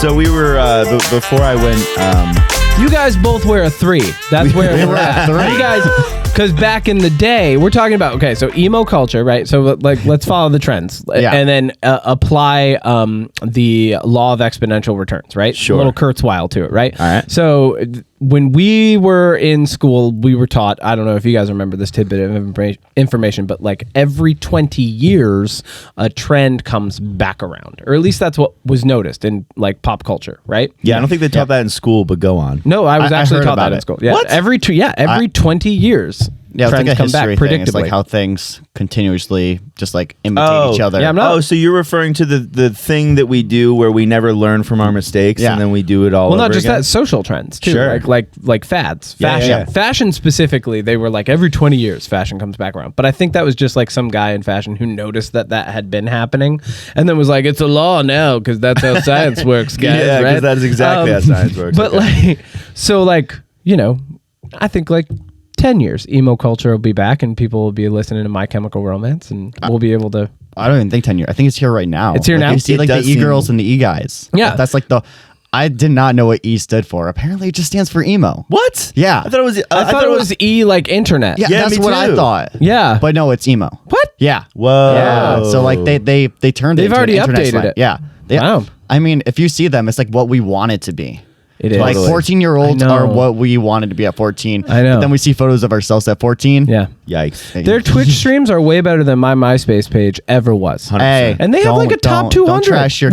So we were before I went. You guys both wear a 3. That's where we're at. You guys, because back in the day, we're talking about so emo culture, right? So like, let's follow the trends, and then apply the law of exponential returns, right? Sure. A little Kurzweil to it, right? All right. So when we were in school, we were taught, I don't know if you guys remember this tidbit of information, but like every 20 years, a trend comes back around, or at least that's what was noticed in like pop culture, right? Yeah, I don't think they taught that in school, but go on. No, I was actually heard taught about that in it. school. Yeah, What? every 20 years. Yeah, it's trends like a come back history thing. It's predictably. like how things continuously just like imitate each other. Yeah, I'm not. Oh, so you're referring to the thing that we do where we never learn from our mistakes, Yeah. and then we do it all Well, over not just again? that, social trends too. Sure. Like fads, Yeah, fashion, yeah. fashion specifically. They were like every 20 years, fashion comes back around. But I think that was just like some guy in fashion who noticed that had been happening, and then was like, "It's a law now because that's how science works, guys." Yeah, 'cause right? that's exactly how science works. But Okay. I think like 10 years, emo culture will be back, and people will be listening to My Chemical Romance, and we'll be able to. I don't even think 10 years. I think it's here right now. It's here like, now? You see It like the does e-girls seem- and the e-guys. Yeah. That's like I did not know what E stood for. Apparently it just stands for emo. What? Yeah. I thought it was. I thought it was E like internet. Yeah, Yeah, that's me what I too. thought. Yeah. But no, it's emo. What? Yeah. Whoa. Yeah. So like they turned They've it into already an internet updated slang. it. Yeah. Wow. I mean, if you see them, it's like what we want it to be. It is. Like Totally. 14-year-olds I know. are what we wanted to be at 14. I know. But then we see photos of ourselves at 14. Yeah. Yikes. Their Twitch streams are way better than my MySpace page ever was. 100%. Hey, And they have like a top 200. Don't trash your.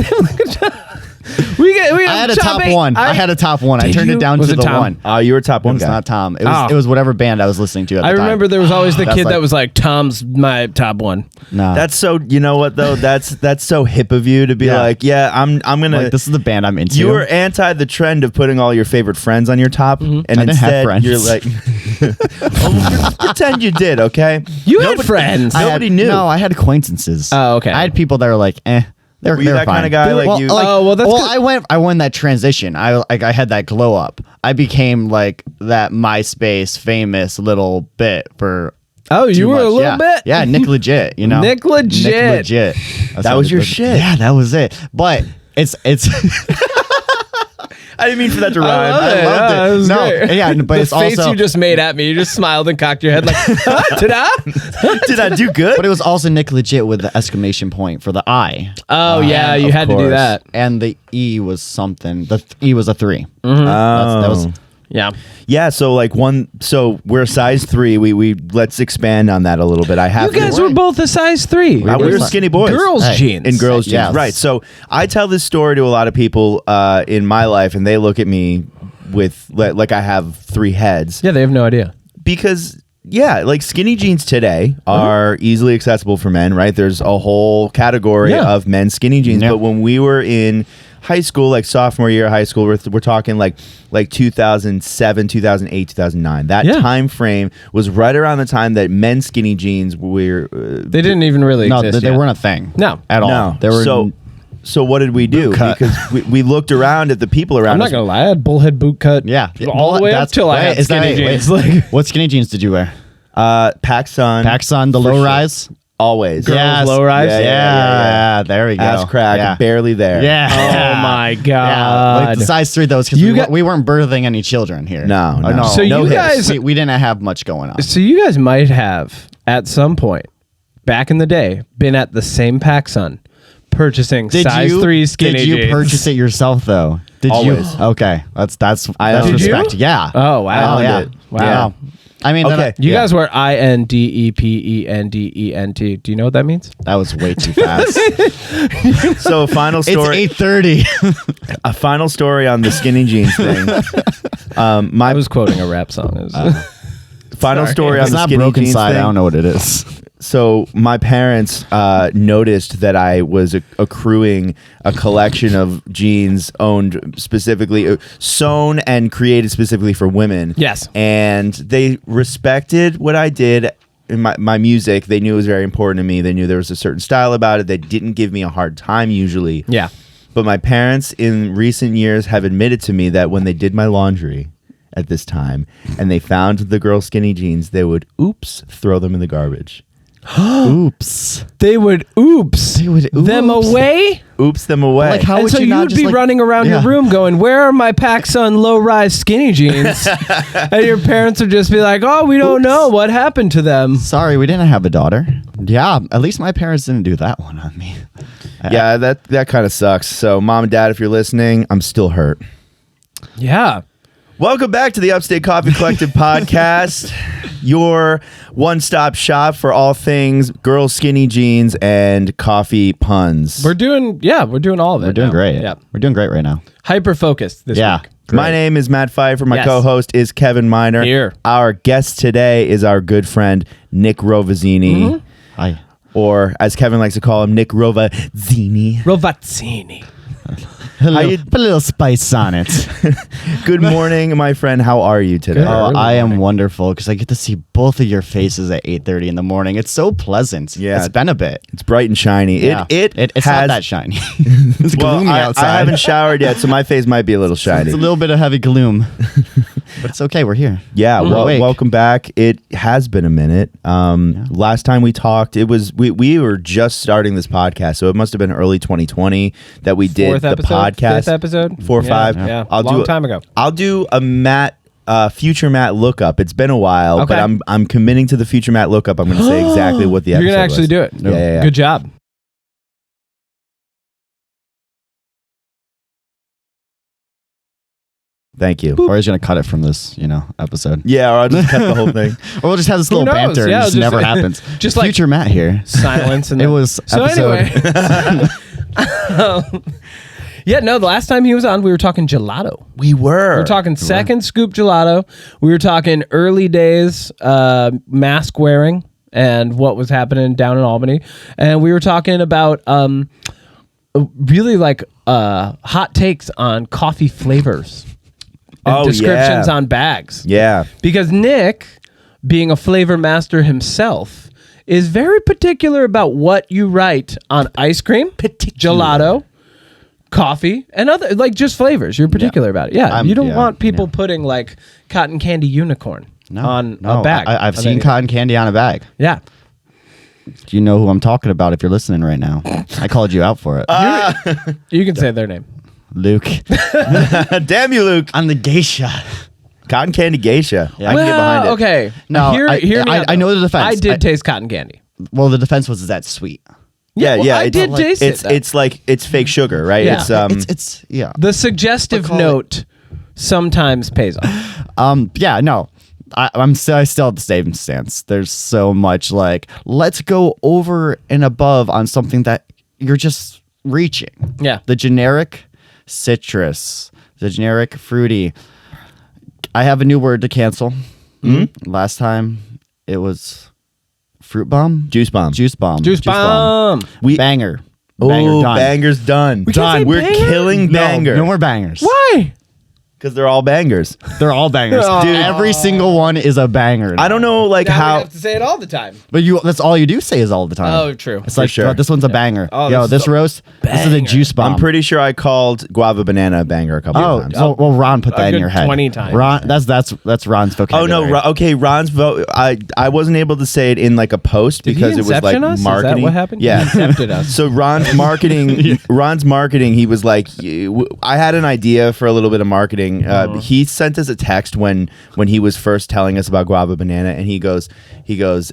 We I had a top one. I had a top one. I Did turned you? it down Was to it the Tom? one. Oh, you were top It one was guy. not Tom. It Oh. was whatever band I was listening to at the I time. remember there was always the That's kid like- that was like, Tom's my top one. Nah. That's so. You know what though? That's so hip of you to be Yeah. like, yeah, I'm gonna. like, this is the band I'm into. you were anti the trend of putting all your favorite friends on your top, and I didn't have instead friends. you're like, pretend you did, okay? You had friends. Nobody knew. No, I had acquaintances. Oh, okay. I had people that were like, eh. They're, Were you they're that fine. kind of guy? Like you? that's good. I went that transition. I had that glow up. I became like that MySpace famous little bit for. Oh, you too were a much. little Yeah. bit? Yeah, Nick Legit. You know, Nick Legit. Nick Legit. That's That what was it your shit. Yeah, that was it. But it's. I didn't mean for that to I rhyme. love it. loved Yeah, it. it was No, great. yeah, but the it's face also- you just made at me. You just smiled and cocked your head like, ta-da. Did I do good? But it was also Nick Legit with the exclamation point for the I, Oh, yeah, you of had to do course. that. and the E was something. The E was a 3. Mm-hmm. That was. Yeah. Yeah, so like so we're a size 3. We let's expand on that a little bit. I have You guys to, were both a size 3. we were skinny boys. Girls' Hey, jeans. in girls' jeans. Yes. Right. So I tell this story to a lot of people in my life, and they look at me with like I have 3 heads. Yeah, they have no idea. Because yeah, like skinny jeans today are easily accessible for men, right? There's a whole category Yeah. of men's skinny jeans. Yeah. But when we were in high school, like sophomore year of high school, we're talking like 2007, 2008, 2009. That Yeah. time frame was right around the time that men's skinny jeans were They didn't even really No, exist they yet. weren't a thing. No. at all. no. They were So what did we do? cut. Because we looked around at the people around I'm not us. going to lie. I had bullhead boot cut Yeah, all the way up That's- till I wait, had is that- skinny wait, jeans. wait. Like, What skinny jeans did you wear? PacSun. PacSun, the For low sure. rise. Always. Girls low rise? Yeah, there we go. Ass crack. Yeah. Barely there. Yeah. oh, my Yeah, God. like the size 3 though, because You got- we weren't birthing any children here. No, Oh, no. no. So no you hips. guys... we didn't have much going on. So you guys might have, at some point, back in the day, been at the same PacSun purchasing size 3 skinny Did you jeans. purchase it yourself though? Did Always. you? Okay, that's I that's owned it. respect. Did you? Yeah. Oh, wow. Oh, yeah. it. Wow. Yeah. I mean, Okay. You guys were INDEPENDENT. Do you know what that means? that was way too fast. So a final story. It's 8:30. A final story on the skinny jeans thing. I was quoting a rap song. It was- Final Sorry. story on It's the not skinny broken jeans side. thing. I don't know what it is. So my parents noticed that I was accruing a collection of jeans owned specifically, sewn and created specifically for women. Yes. And they respected what I did in my music. They knew it was very important to me. They knew there was a certain style about it. They didn't give me a hard time usually. Yeah. But my parents in recent years have admitted to me that when they did my laundry at this time and they found the girl skinny jeans, they would throw them in the garbage. Oops. They would them away. Oops them away. Like how And would so you not you'd just be like, running around your room going, "Where are my PacSun low-rise skinny jeans?" And your parents would just be like, "Oh, we don't know what happened to them." Sorry, we didn't have a daughter. Yeah, at least my parents didn't do that one on me. Yeah, that kind of sucks. So mom and dad, if you're listening, I'm still hurt. Yeah. Welcome back to the Upstate Coffee Collective podcast, your one-stop shop for all things girls' skinny jeans and coffee puns. We're doing all of it. We're doing great. Yeah. We're doing great right now. Hyper-focused this week. My name is Matt Pfeiffer. My Yes. co-host is Kevin Miner. Here. Our guest today is our good friend, Nick Rovazzini, Hi. or as Kevin likes to call him, Nick Rovazzini. Rovazzini. Put a little spice on it. Good morning, my friend. How are you today? Good. Oh, Early I am morning. wonderful because I get to see both of your faces at 8:30 in the morning. It's so pleasant. Yeah. It's been a bit. It's bright and shiny. Yeah. It's It's has, not that shiny. It's well, gloomy outside. I haven't showered yet, so my face might be a little shiny. It's a little bit of heavy gloom, but it's okay. We're here. Yeah, well, awake. welcome back. It has been a minute. Last time we talked, it was we were just starting this podcast, so it must have been early 2020 that we did Fourth the episode, podcast. fifth episode, 4 or 5. Yeah, I'll long do time ago. I'll do a future Matt lookup. It's been a while, but Okay. I'm committing to the future Matt lookup. I'm going to say exactly what the episode You're gonna actually was. do it. Yeah. Good job. Thank you. Or he's gonna cut it from this, episode. Yeah, or I'll just cut the whole thing. Or we'll just have this Who little knows? banter Yeah, and it just just- never happens. just like- Future Matt here. Silence and It then- was so episode. anyway. Yeah, no, the last time he was on, we were talking gelato. We were. We were talking second scoop gelato. We were talking early days mask wearing and what was happening down in Albany. And we were talking about really like hot takes on coffee flavors. And descriptions on bags. Yeah. Because Nick, being a flavor master himself, is very particular about what you write on ice cream, gelato, coffee, and other like just flavors. You're particular about it. Yeah, you don't want people putting like cotton candy unicorn on a bag. I've seen cotton candy on a bag. Yeah. Do you know who I'm talking about if you're listening right now? I called you out for it. You can say their name. Luke. Damn you, Luke. On the geisha. Cotton candy geisha. Yeah. I can get behind it. Okay. No, Hear me out, I know though. the defense. I did taste cotton candy. Well, the defense was that sweet. Yeah, well, yeah. I did taste it. It's like it's fake sugar, right? Yeah. It's Yeah. The suggestive Call it- note sometimes pays off. Yeah, no. I still have the same stance. There's so much like, let's go over and above on something that you're just reaching. Yeah. The generic citrus, the generic fruity. I have a new word to cancel. Last time it was fruit bomb, juice bomb. juice bomb, Juice bomb. banger. Oh, Banger, done. banger's done. We can't say We're banger? killing banger. No more bangers. Why? Because they're all bangers. They're all bangers. Oh. Dude, every single one is a banger. I don't know, like Now we how. have to say it all the time. But that's all you do say is all the time. Oh, true. It's like, sure. "Oh, this one's a banger. Oh, Yo, this this is a roast, this is a banger. juice bomb. I'm pretty sure I called guava banana a banger a couple of times. well, Ron put that in good your head. 20 times. Ron, that's Ron's Oh vocabulary. no! Okay, Ron's vote. I wasn't able to say it in like a post Did because he it was like inception us? Is that marketing. what happened? Yeah, He incepted us. So Ron's marketing. Ron's marketing. He was like, I had an idea for a little bit of marketing. He sent us a text when he was first telling us about guava banana, and he goes,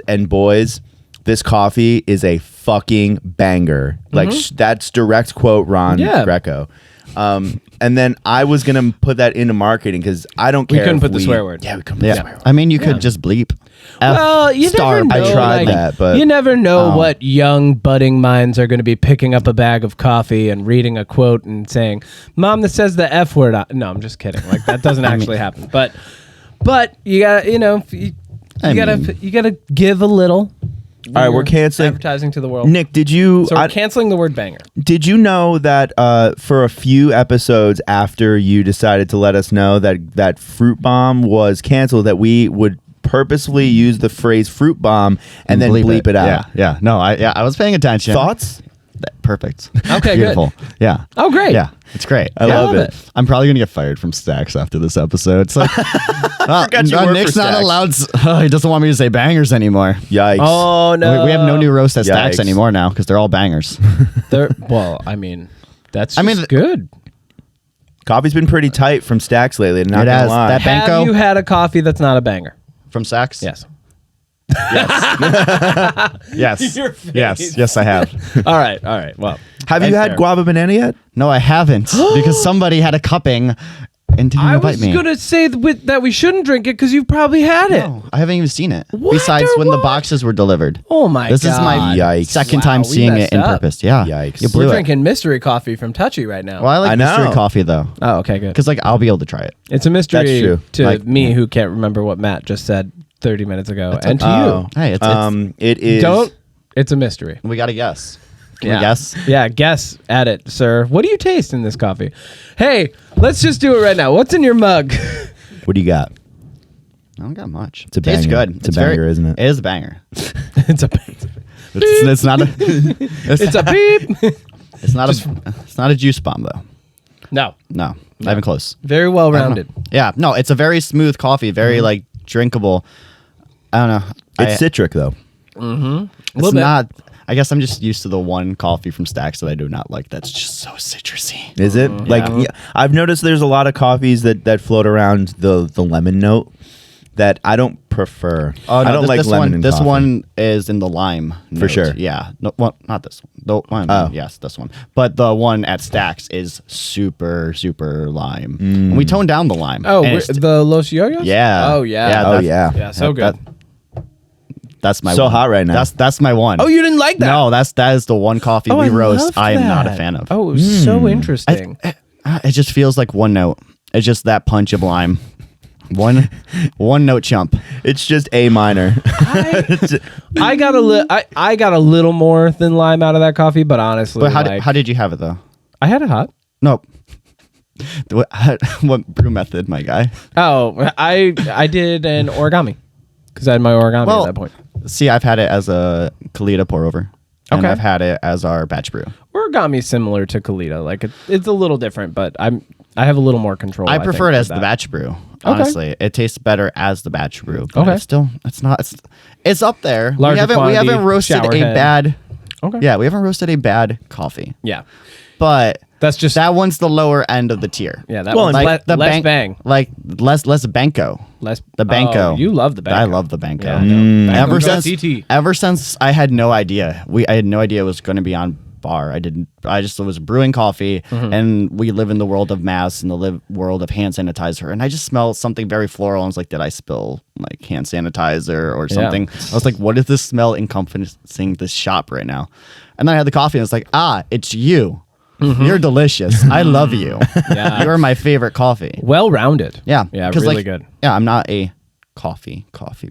and boys, this coffee is a fucking banger. Like that's direct quote Ron Greco. And then I was gonna put that into marketing because I don't care. We couldn't if put the swear word. Yeah, we couldn't put the swear Yeah, word. I mean, you could just bleep. Well, you never know. I tried that, but you never know what young budding minds are going to be picking up a bag of coffee and reading a quote and saying, "Mom, this says the F word." No, I'm just kidding. Like that doesn't actually happen. But you got you gotta give a little. All right, we're canceling advertising to the world. Nick, did you? So we're canceling the word banger. Did you know that for a few episodes after you decided to let us know that Fruit Bomb was canceled, that we would purposefully use the phrase Fruit Bomb and then bleep it out? Yeah. No, I was paying attention. Thoughts? Perfect. Okay, Beautiful. good. Yeah. Oh, great. Yeah, it's great. I love it. I'm probably gonna get fired from Stacks after this episode. It's like, forgot you work Nick's for not Stacks. allowed. He doesn't want me to say bangers anymore. Yikes. Oh no. We have no new roast at Stacks Yikes. anymore now because they're all bangers. Well, I mean, that's just good. Coffee's been pretty tight from Stacks lately. Not It gonna has lie. that Have Banco you had a coffee that's not a banger? from Stacks. Yes. Yes. Your face. Yes, I have. All right. Well, Have you had guava banana yet? No, I haven't because somebody had a cupping and didn't I invite was me. gonna say that we shouldn't drink it because you've probably had it. No, I haven't even seen it. What Besides or when the what? boxes were delivered. Oh my This god! is my Yikes. second Wow, time we seeing it messed in up. purpose. Yeah. Yikes. You blew We're it. drinking mystery coffee from Touchy right now. Well, I like I mystery know. coffee though, Oh, okay, good. because like I'll be able to try it. It's a mystery That's true. to Like- me who can't remember what Matt just said 30 minutes ago, and to Oh. Hey, it's It you. is. Don't. It's a mystery. we got to guess. Can Yeah. we guess? Yeah, guess at it, sir. What do you taste in this coffee? Hey, let's just do it right now. What's in your mug? What do you got? I don't got much. It's a Tastes banger. good. It's a banger, isn't it? It is a banger. it's a It's not a. it's a beep. It's not a juice bomb though. No, No, not even close. very well I don't know. rounded. Yeah, no, it's a very smooth coffee, very like drinkable. I don't know. It's citric though. little It's bit. not. I guess I'm just used to the one coffee from Stacks that I do not like. That's just so citrusy. Is it? Like I've noticed there's a lot of coffees that float around the lemon note that I don't prefer. Oh no, I don't like this lemon one. in This coffee. one is in the lime note. sure. Yeah. No, well, not this one. The one. Oh. Yes, this one. But the one at Stacks is super lime. And we toned down the lime. Oh, And it's- the Los Yoyos? yeah. Oh, yeah. Yeah, Oh that- yeah. Yeah, so good. That's my So one. hot right now. That's my one. Oh, you didn't like that? No, that is the one coffee Oh, we I roast. loved I am not a that. fan of. Oh, it was so interesting. It just feels like one note. It's just that punch of lime. One note chump. It's just A minor. I got a little more than lime out of that coffee, but honestly, But like, how did you have it though? I had it hot. Nope. What brew method, my guy? Oh, I did an origami because I had my origami at that point. See, I've had it as a Kalita pour over. And Okay. I've had it as our batch brew. Origami is similar to Kalita. Like it's a little different, but I have a little more control. I prefer think, it with as the that. batch brew. Honestly, it tastes better as the batch brew. But Okay. it's up there. Larger we haven't quantity, roasted shower a head. bad. Okay. Yeah, we haven't roasted a bad coffee. Yeah, But that's just that one's the lower end of the tier. yeah. That Well, one's and less bang. Like less banco. Less The banco. Oh, you love the banco. I love the banco. Yeah, I know. Banco Ever goes since TT. ever since I had no idea. I had no idea it was going to be on bar. I just was brewing coffee, and we live in the world of masks and the world of hand sanitizer, and I just smelled something very floral. And I was like, did I spill like hand sanitizer or something? I was like, what is this smell encompassing this shop right now? And then I had the coffee, and it's like, it's you. You're delicious. I love you. Yeah. You're my favorite coffee. Well rounded. Yeah. Yeah, 'cause, really like, good. Yeah, I'm not a coffee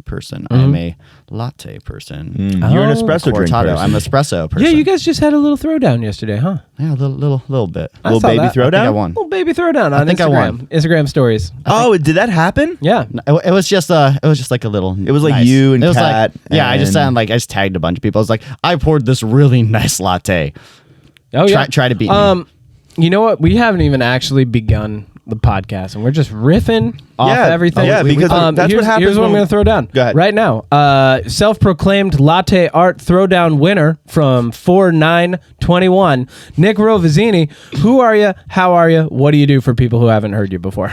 person. I'm a latte person. You're an espresso drink Cortado. person. I'm an espresso person. Yeah, you guys just had a little throwdown yesterday, huh? Yeah, a little bit. I Little saw baby that. I think I throwdown. won. Little baby throwdown on think I Instagram. won. Instagram stories. Oh, did that happen? Yeah. It was just like a little. It was like nice. you and it was Kat Like, yeah, I just and- I just tagged a bunch of people. I was like, I poured this really nice latte. Oh yeah. Try to beat me. You know what? We haven't even actually begun the podcast, and we're just riffing off Yeah. everything. Yeah, because that's what happens Here's what I'm when- going to throw down Go ahead. right now. Self-proclaimed latte art throwdown winner from 4/9/21, Nick Rovazzini. Who are you? How are you? What do you do for people who haven't heard you before?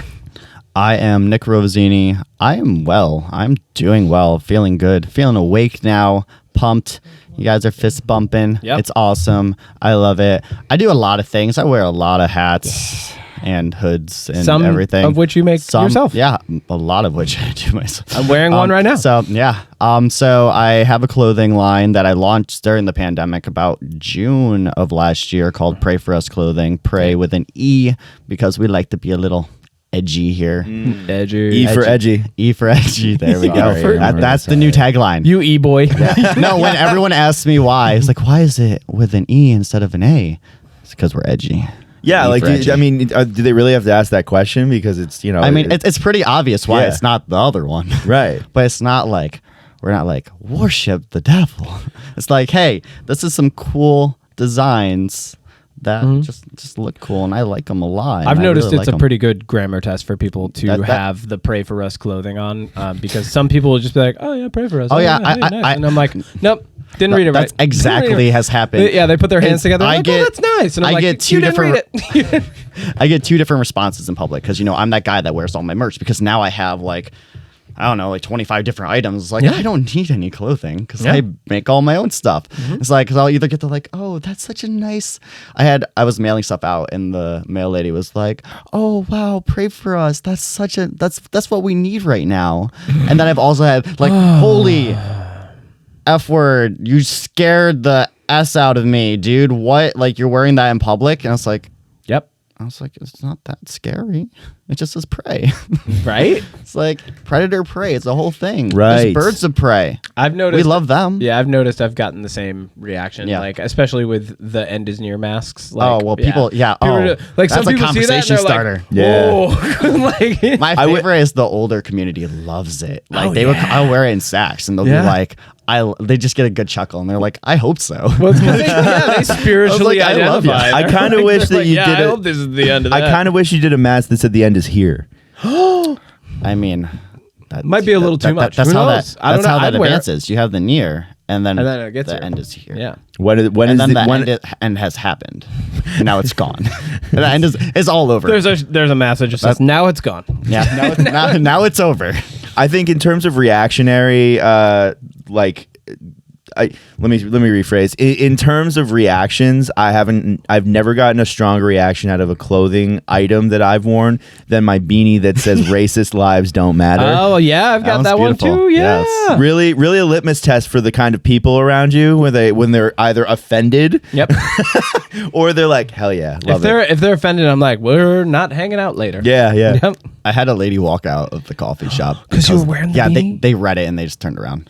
I am Nick Rovazzini. I am well. I'm doing well. Feeling good. Feeling awake now. Pumped. You guys are fist bumping. Yep. It's awesome. I love it. I do a lot of things. I wear a lot of hats and hoods and Some everything. of which you make yourself. Yeah, a lot of which I do myself. I'm wearing one right now. So yeah. So I have a clothing line that I launched during the pandemic about June of last year called Pray For Us Clothing. Pray with an E because we like to be a little edgy here. Edgy. E for edgy. E for edgy. There we go. Sorry, That's the new tagline. You e-boy. No, when everyone asks me why, it's like, why is it with an E instead of an A? It's because we're edgy. Yeah, E like, for edgy. I mean, do they really have to ask that question? Because it's, I mean, it's pretty obvious why it's not the other one. Right. But it's not like, we're not like, worship the devil. It's like, hey, this is some cool designs that just look cool, and I like them a lot. I've noticed really it's a pretty good grammar test for people to have the pray for us clothing on, because some people will just be like, oh yeah, pray for us. Oh, yeah, hey, nice. And I'm like, nope, didn't read it right. That's exactly has happened. Yeah, they put their hands together. I Like, get- oh, that's nice. And I'm I like, get two you didn't read it. I get two different responses in public because, I'm that guy that wears all my merch because now I have like, I don't know, like 25 different items. Like, I don't need any clothing because I make all my own stuff. It's like, because I'll either get to like, oh, that's such a nice. I was mailing stuff out, and the mail lady was like, oh, wow, pray for us. That's what we need right now. And then I've also had like, holy F word, you scared the S out of me, dude. What? Like, you're wearing that in public? And I was like, Yep. I was like, it's not that scary. It just says prey. Right? It's like predator prey. It's the whole thing. Right. There's birds of prey. I've noticed. We love them. Yeah, I've noticed I've gotten the same reaction. Yeah. Like, especially with the end is near masks. Like, Oh, well, people, yeah. People Like, some that's a people see that conversation and they're starter. like, whoa. Like, My favorite is the older community loves it. Like, I'll wear it in sacks, and they'll Yeah. be like, they just get a good chuckle, and they're like, I hope so. well, it's 'cause they spiritually I love you. identify. I kind of wish that you did I hope this is the end of that. I kind of wish you did a mask that said the end is here. I mean, that Might be a little too much. That's Who how knows? that. I don't That's know. how that I'd wear it. advances. You have the near, and then it gets the here. end is here. Yeah. When And is then the when, end has happened. And now it's gone. And the end is all over. There's a message that says, now it's gone. Yeah. Now it's over. I think in terms of reactionary, like, let me rephrase. In terms of reactions, I've never gotten a stronger reaction out of a clothing item that I've worn than my beanie that says "racist lives don't matter." Oh yeah, I've got that one beautiful. too. Yeah. Yes. Really a litmus test for the kind of people around you when they're either offended, Yep. or they're like, hell yeah, love it. If they're offended, I'm like, we're not hanging out later. Yeah. Yep. I had a lady walk out of the coffee shop 'Cause you were wearing the yeah, beanie? they read it and they just turned around.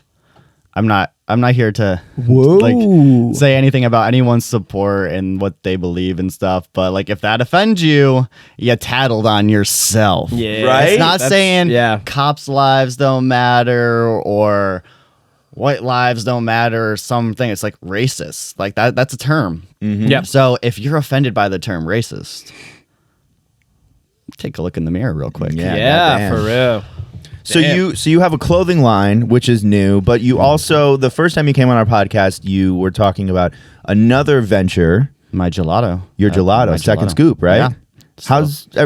I'm not here to Whoa. like say anything about anyone's support and what they believe and stuff, but like if that offends you, you tattled on yourself. Yeah. Right? It's not saying yeah. cops' lives don't matter or white lives don't matter or something. It's like racist. Like that's a term. Yep. So if you're offended by the term racist, take a look in the mirror real quick. Yeah. Yeah, goddamn. for real. So Damn. you have a clothing line, which is new, but you also, the first time you came on our podcast, you were talking about another venture, My gelato. your gelato, my Second gelato. Scoop, right? Yeah.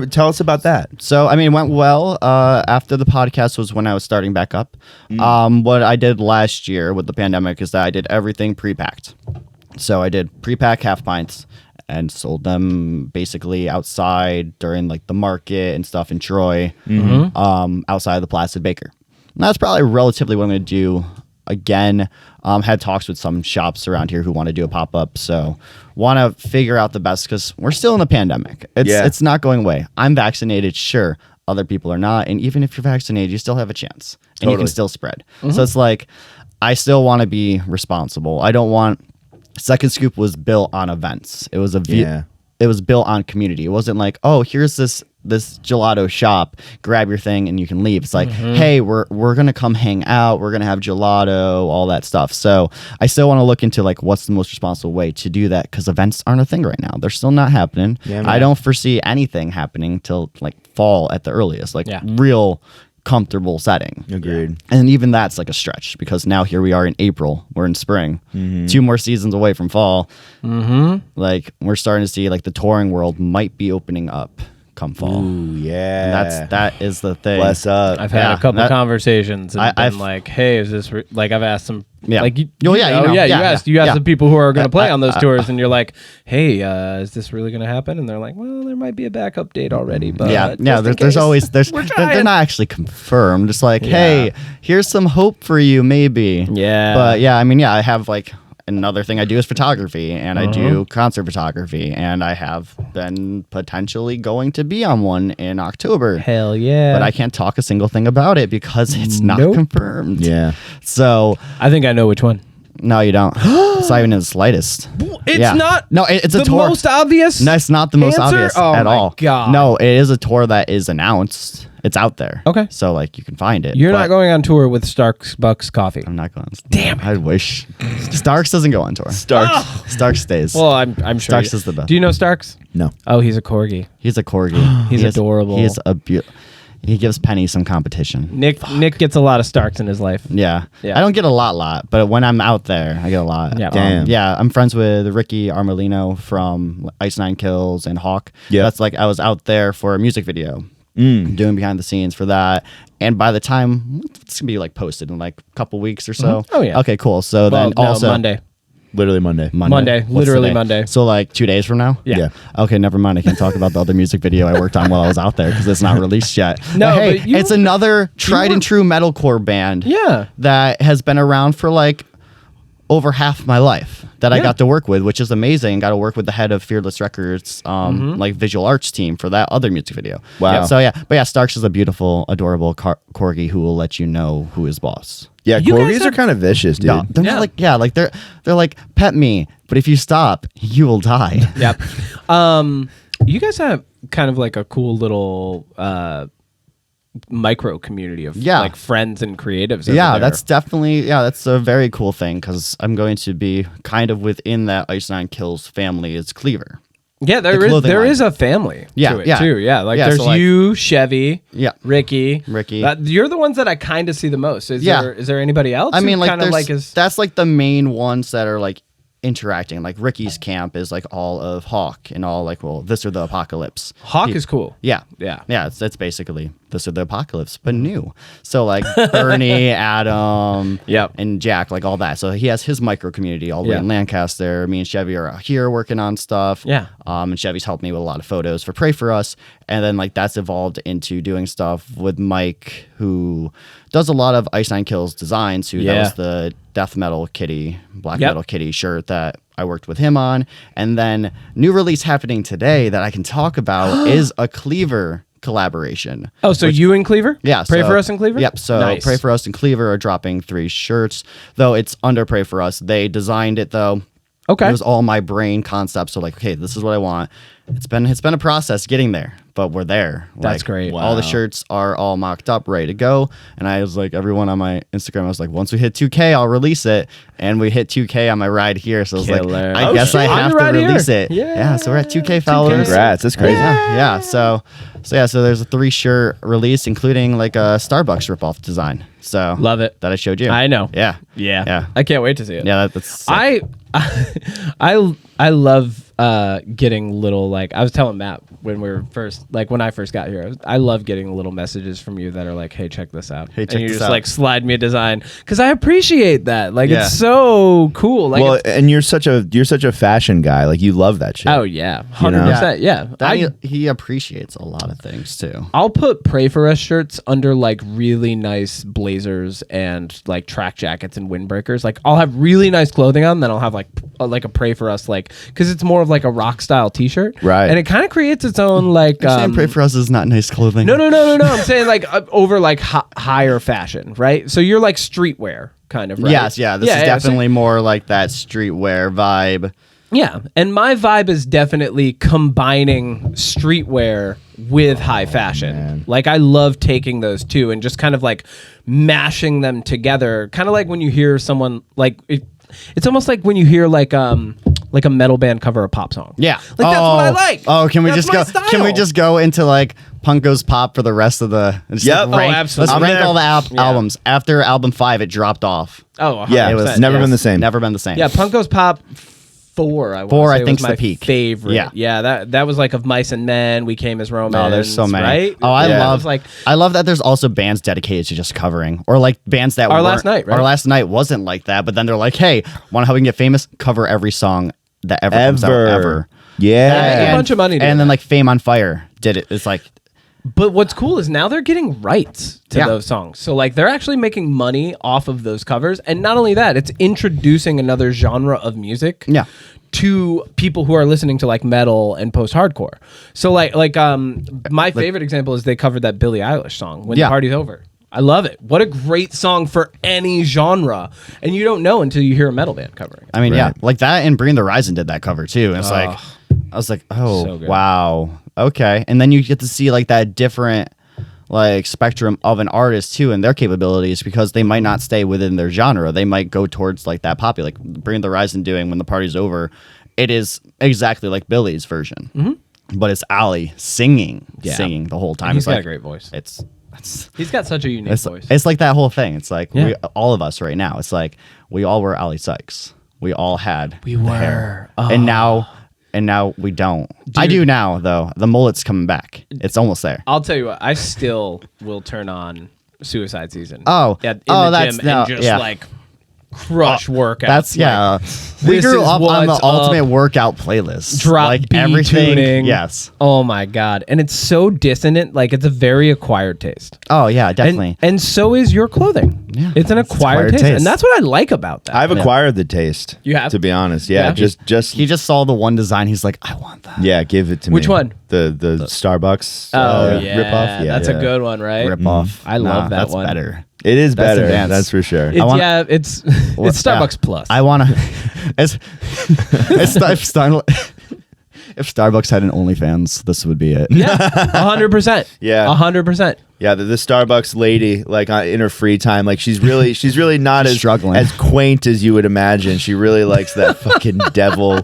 Tell us about that. So, I mean, it went well. After the podcast was when I was starting back up. What I did last year with the pandemic is that I did everything pre-packed. So I did pre-pack half pints and sold them basically outside during like the market and stuff in Troy, outside of the Placid Baker. And that's probably relatively what I'm going to do again. Had talks with some shops around here who want to do a pop-up. So want to figure out the best because we're still in the pandemic. It's not going away. I'm vaccinated, sure. Other people are not. And even if you're vaccinated, you still have a chance. And you can still spread. So it's like, I still want to be responsible. I don't want... Second Scoop was built on events. It was it was built on community. It wasn't like, oh, here's this gelato shop, grab your thing and you can leave. It's like, hey, we're gonna come hang out, we're gonna have gelato, all that stuff. So I still want to look into like what's the most responsible way to do that because events aren't a thing right now. They're still not happening. Yeah, I don't foresee anything happening till like fall at the earliest, like real comfortable setting. Agreed. And even that's like a stretch because now here we are in April, we're in spring, 2 more seasons away from fall. Like we're starting to see like the touring world might be opening up come fall. Ooh, yeah. And that is the thing. Bless up. I've had a couple conversations and I've been like, hey, is this like I've asked them Yeah. like you Oh, yeah, you know. you Yeah, asked yeah. the people who are going to play on those tours and you're like, hey, is this really going to happen? And they're like, well, there might be a backup date already, but there's always they're not actually confirmed. It's like, hey, here's some hope for you maybe. Yeah. But yeah, I mean, I have like another thing I do is photography, and I do concert photography, and I have been potentially going to be on one in October. Hell yeah. But I can't talk a single thing about it because it's not confirmed. Yeah. So I think I know which one. no, you don't. It's not even in the slightest. It's not. No, it's a the tour. most obvious. No, it's not the most answer? obvious Oh at my all. God. No, it is a tour that is announced. It's out there. Okay. So like you can find it. You're but not going on tour with Starbucks coffee. I'm not going. Damn it. I wish. Starks doesn't go on tour. Starks stays. Well, I'm sure. Starks is the best. Do you know Starks? No. Oh, he's a corgi. He's a corgi. He's adorable. He is a He gives Penny some competition. Nick gets a lot of Starks in his life. Yeah. Yeah. I don't get a lot, but when I'm out there, I get a lot. Yeah. Damn. Yeah, I'm friends with Ricky Armelino from Ice Nine Kills and Hawk. Yeah. That's like I was out there for a music video, doing behind the scenes for that. And by the time it's gonna be like posted in like a couple weeks or so. Oh, yeah. Okay, cool. So Well, then also Monday. Literally Monday. Monday. What's Literally today? Monday. So like 2 days from now. Yeah. Okay, never mind. I can't talk about the other music video I worked on while I was out there because it's not released yet. No, but hey, but you it's were- another tried and true metalcore band. Yeah. That has been around for like over half my life that I Yeah. got to work with, which is amazing. Got to work with the head of Fearless Records, like visual arts team for that other music video. Wow. Yeah, so yeah, but yeah, Starks is a beautiful, adorable corgi who will let you know who is boss. Yeah, You guys corgis have- are kind of vicious, dude. Yeah, they're not like they're like pet me, but if you stop, you will die. Yep. You guys have kind of like a cool little micro community of like friends and creatives. Yeah, over there. that's a very cool thing because I'm going to be kind of within that Ice Nine Kills family is Cleaver. Yeah, the clothing there line. is a family Yeah, to it yeah. too. Yeah, like Yeah, there's so, like- you, Chevy, Yeah. Ricky. You're the ones that I kind of see the most. Is there anybody else? I mean, like, kind of like is that's like the main ones that are like interacting. Like Ricky's camp is like all of Hawk and all like, well, this or the apocalypse. Hawk is cool. Yeah. Yeah. Yeah, it's basically this or the apocalypse, but new. So like Bernie, Adam, Yep. and Jack, like all that. So he has his micro community all the way Yeah. in Lancaster. Me and Chevy are out here working on stuff. Yeah. And Chevy's helped me with a lot of photos for Pray For Us. And then like that's evolved into doing stuff with Mike, who does a lot of Ice Nine Kills designs, that was the death metal kitty, black metal kitty shirt that I worked with him on. And then new release happening today that I can talk about is a Cleaver collaboration. Oh, so you and Cleaver? Yeah. Pray For Us and Cleaver? Yep. So Nice. Pray For Us and Cleaver are dropping 3 shirts, though it's under Pray For Us. They designed it though. Okay. It was all my brain concept. So like, okay, this is what I want. It's been a process getting there, but we're there. That's Like, great. All the shirts are all mocked up, ready to go. And I was like, everyone on my Instagram, I was like, once we hit 2K, I'll release it. And we hit 2K on my ride here. So I was Killer. like, I Oh, guess shit. I On have your to ride here. release it. Yeah. So we're at 2K followers. Congrats. That's crazy. Yeah. So there's a 3 shirt release, including like a Starbucks ripoff design. So Love it. that I showed you. I know. Yeah. Yeah. Yeah. I can't wait to see it. Yeah. That's sick. I love getting little, like, I was telling Matt when I first got here, I love getting little messages from you that are like, hey, check this out. Hey, check and you this just out. like slide me a design because I appreciate that. Like, Yeah. it's so cool. Like, Well, and you're such a fashion guy. Like you love that shit. oh yeah, 100%. Yeah. That he appreciates a lot of things too. I'll put Pray For Us shirts under like really nice blazers and like track jackets and windbreakers. Like I'll have really nice clothing on, then I'll have like a Pray For Us, like, because it's more of like a rock style t-shirt, Right. And it kind of creates its own like Saying Pray For Us is not nice clothing. no. I'm saying like over like higher fashion, right? So you're like streetwear kind of, right? Yes, yeah. This is definitely more like that streetwear vibe. Yeah, and my vibe is definitely combining streetwear with high fashion. man. Like I love taking those two and just kind of like mashing them together. Kind of like when you hear someone like it's almost like when you hear like a metal band cover a pop song. Yeah. Like that's what I like. Oh, can we That's just my go? style. Can we just go into like Punk Goes Pop for the rest of the? Just Yep. like rank, Oh, absolutely. Let's I'm rank there. all the albums. After album 5, it dropped off. Oh, 100%, Yeah, it's never been the same. Never been the same. Yeah, Punk Goes Pop 4. I Four, wanna I say, think's was the my peak. favorite. Yeah. That was like of Mice and Men. We Came as Romans. Oh, there's so many. Right? Oh, I Yeah. love It was like I love that there's also bands dedicated to just covering, or like bands that Our weren't- Last Night, right? Our Last Night wasn't like that, but then they're like, hey, want to how we can get famous? Cover every song that ever comes out ever. Yeah. They make a bunch of money doing And then that. like Fame on Fire did it. It's like But what's cool is now they're getting rights to those songs. So like they're actually making money off of those covers. And not only that, it's introducing another genre of music to people who are listening to like metal and post-hardcore. So like my favorite example is they covered that Billie Eilish song, When the Party's Over. I love it. What a great song for any genre. And you don't know until you hear a metal band covering it. I mean, like that, and Bring the Horizon did that cover too. And it's like, I was like, oh, so wow. Okay. And then you get to see like that different like spectrum of an artist too, and their capabilities, because they might not stay within their genre. They might go towards like that popular, like Bring the Horizon doing When the Party's Over. It is exactly like Billie's version, but it's Ali singing the whole time. He's got like, a great voice. He's got such a unique voice. It's like that whole thing. It's like all of us right now. It's like we all were Ali Sykes. We all had hair. And now we don't. Dude, I do now though. The mullet's coming back. It's almost there. I'll tell you what. I still will turn on Suicide Season. Oh, in the gym and just like crush workouts. That's we grew up on the ultimate workout playlist. Drop like B everything. Tuning. Yes. Oh my god, and it's so dissonant. Like it's a very acquired taste. Oh yeah, definitely. And so is your clothing. Yeah, it's an acquired taste, and that's what I like about that. I've acquired the taste. You have, to be honest. Yeah, just he just saw the one design. He's like, I want that. Yeah, give it to me. Which one? The Starbucks. Ripoff. Yeah, that's a good one, right? Ripoff. I love that that's one. Better. It is better. That's for sure. It's Starbucks Plus. I want to. If Starbucks had an OnlyFans, this would be it. Yeah, 100%. Yeah, 100%. Yeah, the Starbucks lady, like in her free time, like she's really not as quaint as you would imagine. She really likes that fucking devil.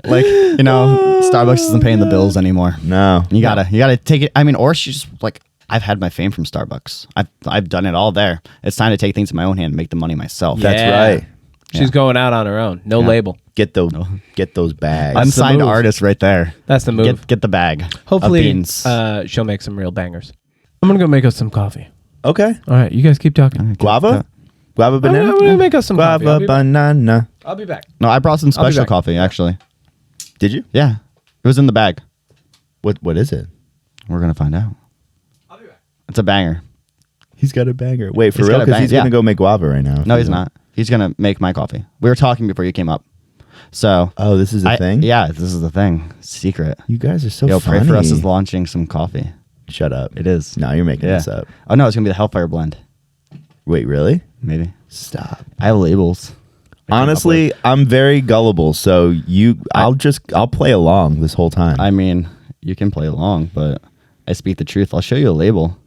Like, Starbucks isn't paying the bills anymore. No, you gotta take it. I mean, or she's like, I've had my fame from Starbucks. I've done it all there. It's time to take things in my own hand and make the money myself. That's right. She's going out on her own. No label. Get those bags. Unsigned artist right there. That's the move. Get the bag. Hopefully, she'll make some real bangers. I'm gonna go make us some coffee. Okay. All right, you guys keep talking. Guava banana. I'm gonna make us some guava banana. I'll be back. No, I brought some special coffee actually. Did you? Yeah, it was in the bag. What is it? We're gonna find out. I'll be back. It's a banger. He's got a banger. Wait, for real? Because he's gonna go make guava right now. No, he's not. He's gonna make my coffee. We were talking before you came up. So. Oh, this is the thing? Yeah, this is the thing. Secret. You guys are so funny. Pray for us is launching some coffee. Shut up. It is. No, you're making this up. Oh no, it's gonna be the Hellfire blend. Wait, really? Maybe. Stop. I have labels. Honestly, I'm very gullible, so I'll play along this whole time. I mean, you can play along, but I speak the truth. I'll show you a label.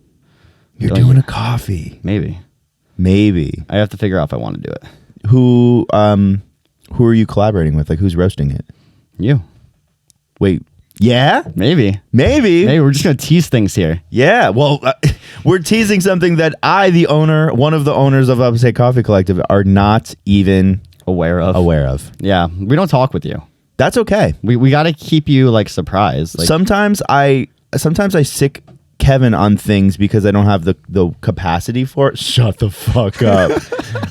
You're doing a coffee. Maybe. I have to figure out if I want to do it. Who are you collaborating with? Like, who's roasting it? You. Wait. Yeah? Maybe. We're just going to tease things here. Yeah. Well, we're teasing something that one of the owners of Upstate Coffee Collective, are not even aware of. Yeah. We don't talk with you. That's okay. We got to keep you like surprised. Like, sometimes I sick Kevin on things because I don't have the capacity for it. Shut the fuck up.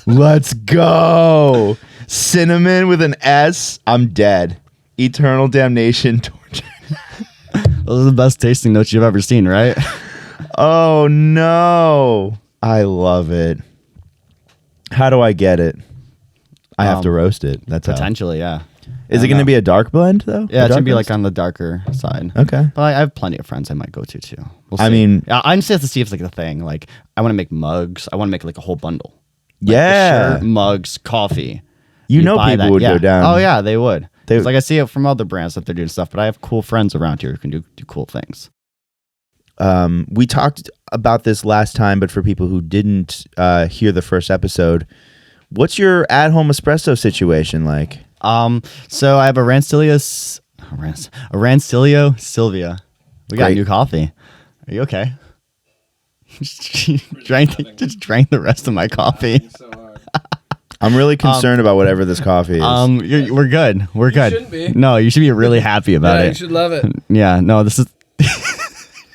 Let's go. Cinnamon with an S. I'm dead. Eternal damnation. Torture. Those are the best tasting notes you've ever seen, right? Oh no. I love it. How do I get it? I have to roast it. That's potentially, yeah. Is it going to be a dark blend though? Yeah, it's going to be like on the darker side. Okay. But I have plenty of friends I might go to too. We'll see. I mean, I just have to see if it's like the thing. Like, I want to make mugs. I want to make like a whole bundle. Like yeah. The shirt, mugs, coffee. People would go down. Oh yeah, they would. Like I see it from other brands that they're doing stuff, but I have cool friends around here who can do cool things. We talked about this last time, but for people who didn't hear the first episode, what's your at-home espresso situation like? So I have a Rancilio Sylvia. We got new coffee. Are you okay? Just drank the rest of my coffee. I'm really concerned about whatever this coffee is. We're good. We're good. You shouldn't be. No, you should be really happy about it. You should love it. Yeah, no, this is...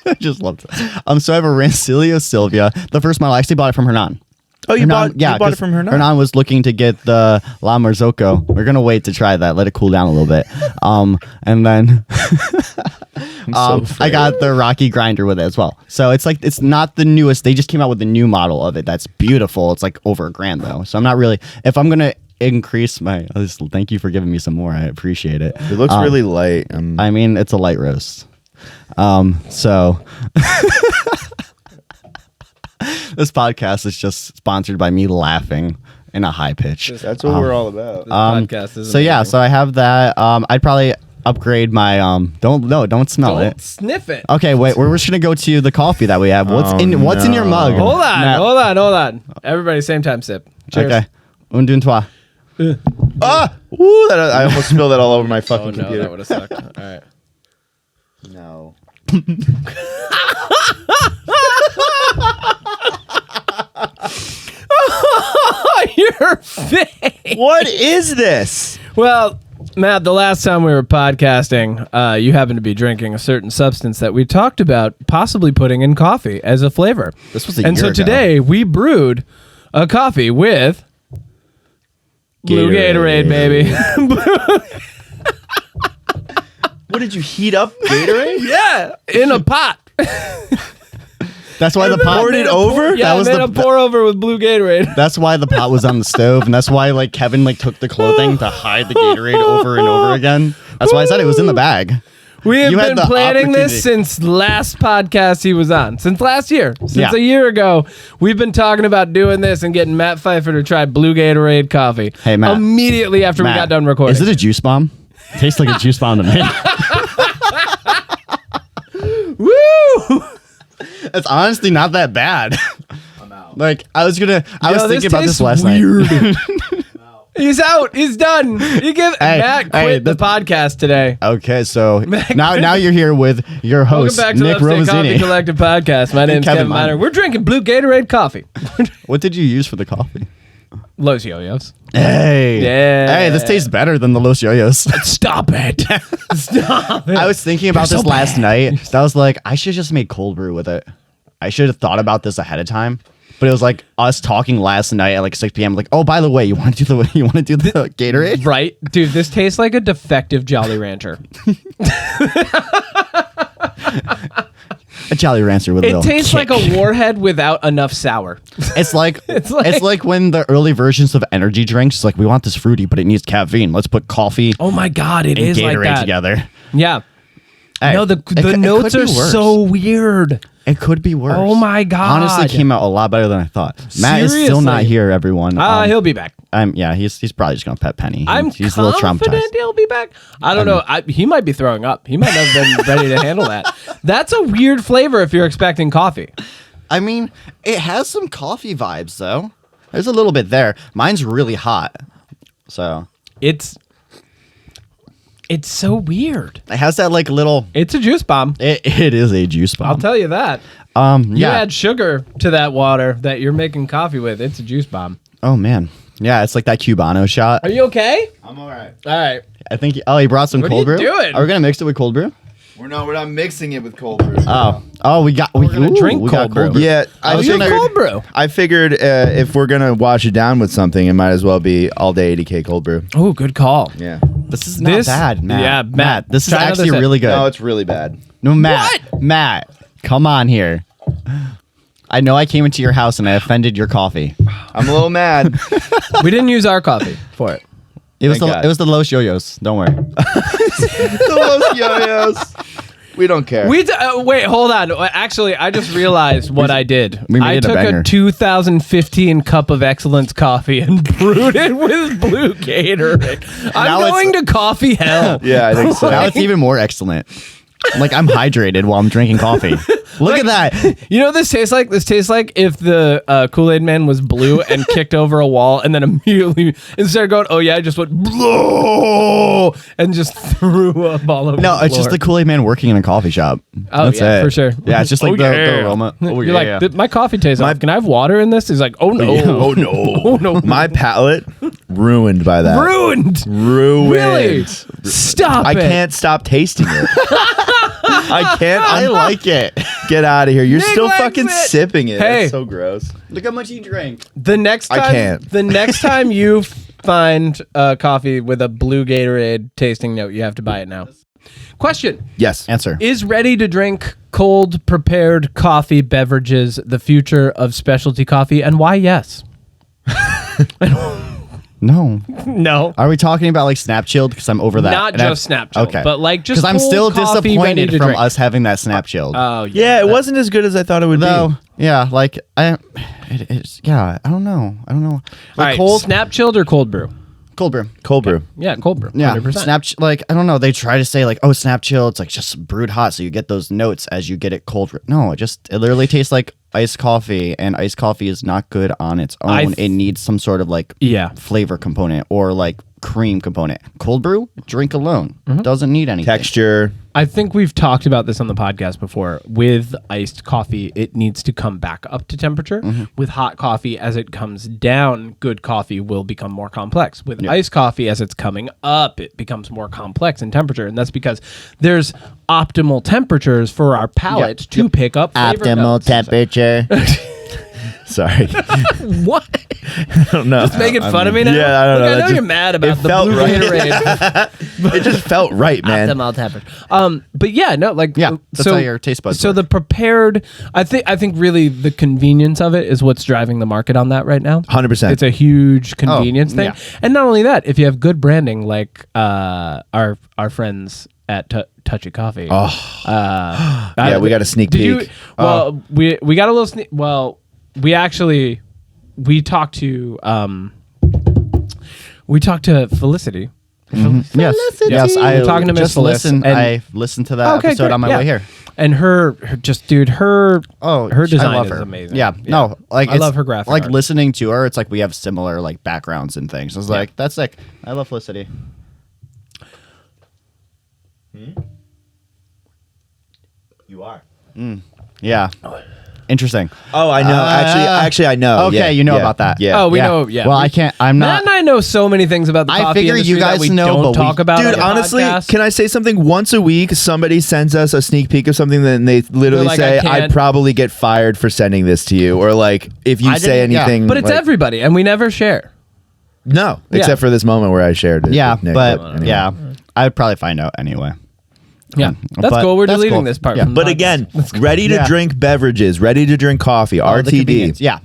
I just love it. So I have a Rancilio Sylvia. The first model, I actually bought it from Hernan. Oh, you bought it from Hernan? Hernan was looking to get the La Marzocco. We're going to wait to try that. Let it cool down a little bit. And then I got the Rocky grinder with it as well. So it's like, it's not the newest. They just came out with the new model of it. That's beautiful. It's like over $1,000 though. So I'm not really, if I'm going to increase my, thank you for giving me some more. I appreciate it. It looks really light. I mean, it's a light roast. So this podcast is just sponsored by me laughing in a high pitch. That's what we're all about. Podcast is So yeah, so I have that. I'd probably upgrade my don't smell Don't it. sniff it. Okay, wait, we're just gonna go to the coffee that we have. What's in your mug? Hold on, Matt. hold on. Everybody, same time sip. Cheers. Okay. Un, deux, trois. Ah! Ooh, I almost spilled that all over my fucking Oh no, computer. that would have sucked. All right. No. Your face. What is this? Well, Matt, the last time we were podcasting, you happened to be drinking a certain substance that we talked about possibly putting in coffee as a flavor. This was a and year so ago. today we brewed a coffee with blue Gatorade, baby. What did you heat up Gatorade? Yeah, in a pot. That's why the pot poured it over? Yeah, That was I made a pour over with blue Gatorade. That's why the pot was on the stove, and that's why like Kevin like took the clothing to hide the Gatorade over and over again. That's why I said it was in the bag. We have You had been the planning this opportunity. since last podcast he was on. Since last year. Since Yeah. a year ago. We've been talking about doing this and getting Matt Pfeiffer to try blue Gatorade coffee. Hey, Matt. Immediately after we Matt, got done recording. Is it a juice bomb? It tastes like a juice bomb to me. Woo! It's honestly not that bad. I'm out. Like I was thinking about this tastes last weird. night. He's out. He's done. You give Matt quit the podcast today. Okay, so now you're here with your Welcome host back to Nick the Upstate Coffee Rovazzini. Collective podcast. My name's Kevin Kevin Miner. Miner. We're drinking blue Gatorade coffee. What did you use for the coffee? Los Yo-Yos. Hey, Yeah. hey, this tastes better than the Los Yo-Yos. Stop it. Stop it. I was thinking about You're this so last bad. night. I was like, I should just make cold brew with it. I should have thought about this ahead of time. But it was like us talking last night at like 6 p.m. Like, oh, by the way, you want to do the Gatorade? Right? Dude, this tastes like a defective Jolly Rancher. A Jolly Rancher with a It little tastes kick. like a Warhead without enough sour. It's like It's it's like- like when the early versions of energy drinks, it's like we want this fruity, but it needs caffeine. Let's put coffee Oh my God, it and is Gatorade like that. together. Yeah. Hey, No, the it notes could are be worse. so weird. It could be worse. Oh my God. Honestly, came out a lot better than I thought. Matt is still not Seriously? here, everyone. He'll be back. Yeah, he's probably just gonna pet Penny. I'm he's a little confident traumatized. he'll be back. I don't know. He might be throwing up. He might not have been ready to handle that. That's a weird flavor if you're expecting coffee. I mean, it has some coffee vibes though. There's a little bit there. Mine's really hot, so It's so weird. it has that like little. It's a juice bomb. It is a juice bomb. I'll tell you that. You Yeah. add sugar to that water that you're making coffee with. It's a juice bomb. Oh man. Yeah, it's like that Cubano shot. Are you okay? I'm all right. All right. I think. He brought some What are cold you brew. doing? Are we gonna mix it with cold brew? We're not mixing it with cold brew. Oh, we got. We're gonna drink we got cold brew. Yeah, I Oh, you figured, cold brew. I figured if we're gonna wash it down with something, it might as well be all day 80K cold brew. Oh, good call. Yeah. This is not bad, Matt. Yeah, Matt, This is try another actually sip. really good. No, it's really bad. No, Matt, come on here. I know I came into your house and I offended your coffee. I'm a little mad. We didn't use our coffee for it. It was Thank God. the Los Yo-Yos. Don't worry. The Los Yo-Yos. We don't care. Wait, hold on. Actually, I just realized what I did. we made I it a took banger. 2015 Cup of Excellence coffee and brewed it with blue Gatorade. Now I'm it's- going to coffee hell. Yeah, I think so. Now it's even more excellent. Like I'm hydrated while I'm drinking coffee. Look at that. You know what this tastes like? This tastes like if the Kool-Aid Man was blue and kicked over a wall and then immediately, instead of going, oh yeah, I just went, blow, and just threw up all over No, the it's just floor. the Kool-Aid Man working in a coffee shop. Oh, That's yeah, it. for sure. Yeah, it's just like Oh, the yeah. aroma. Oh, You're yeah. like, my coffee tastes off. Can I have water in this? He's like, oh no. Oh no. Oh no. My palate ruined by that. Ruined. Ruined. Really? Stop I it. can't stop tasting it. I can't. I like it. Get out of here. You're Nick still likes fucking it. sipping it. Hey. That's so gross. Look how much he drank. The next I time, can't. The next time you find coffee with a blue Gatorade tasting note, you have to buy it now. Question. Yes. Answer. Is ready to drink cold prepared coffee beverages the future of specialty coffee, and why yes? No. No. Are we talking about like Snap Chilled? Because I'm over that. Not And just Snap Chilled, Okay. but like just because I'm cold still coffee ready disappointed to from drink. us having that Snap Chilled. Oh Yeah, it wasn't as good as I thought it would Though, be. yeah, like it's I don't know. All Like right, cold Snap Chilled or cold brew? cold brew. Cold brew. Yeah, cold brew. Yeah, 100%. like I don't know. They try to say like, oh, Snap Chill. It's like just brewed hot, so you get those notes as you get it cold. No, it literally tastes like iced coffee, and iced coffee is not good on its own. It needs some sort of like flavor component or like cream component. Cold brew, drink alone. Doesn't need anything. Texture. I think we've talked about this on the podcast before. With iced coffee, it needs to come back up to temperature. With hot coffee, as it comes down, good coffee will become more complex. With iced coffee, as it's coming up, it becomes more complex in temperature. And that's because there's optimal temperatures for our palate to pick up flavor notes. temperature. Sorry. What? I don't know. Just making fun of me now? Yeah, I don't know. I know you're mad about the felt blue right. Gatorade. It just felt right, man. Optimal temperature. But yeah, no, like that's how your taste buds So work. the prepared, I think really the convenience of it is what's driving the market on that right now. 100%. It's a huge convenience thing, yeah. and not only that, if you have good branding, like our friends at Touchy Coffee. Yeah, we got a sneak peek. We got a little sneak. Well, we talked to Felicity. Yes. We're talking to Miss just Felice, listened. and- I listened to that episode great, on my way here. And her design I love is her. amazing. Yeah, no, like I love her graphic Like art. listening to her, it's like we have similar like backgrounds and things. I was like, that's like, I love Felicity. You are. Yeah, interesting. Oh, I know. Actually, I know. Okay, Yeah, you know yeah, about that. Yeah. Oh, we know. Yeah. Well, I can't. I'm Matt not. and I know so many things about the I coffee figure industry you guys that we know, don't but we- talk about. Dude, on the honestly, podcast. can I say something? Once a week, somebody sends us a sneak peek of something, then they literally like, say, I can't- "I'd probably get fired for sending this to you," or like, if you I say didn't- yeah. anything, But it's like, everybody, and we never share. no, Yeah. except for this moment where I shared it. Yeah, with Nick, but anyway. yeah, I'd probably find out anyway. Yeah, that's But cool. We're that's deleting cool. this part. Yeah. From the But podcast. again, ready to Yeah. drink beverages, ready to drink coffee, The RTD. convenience. Yeah,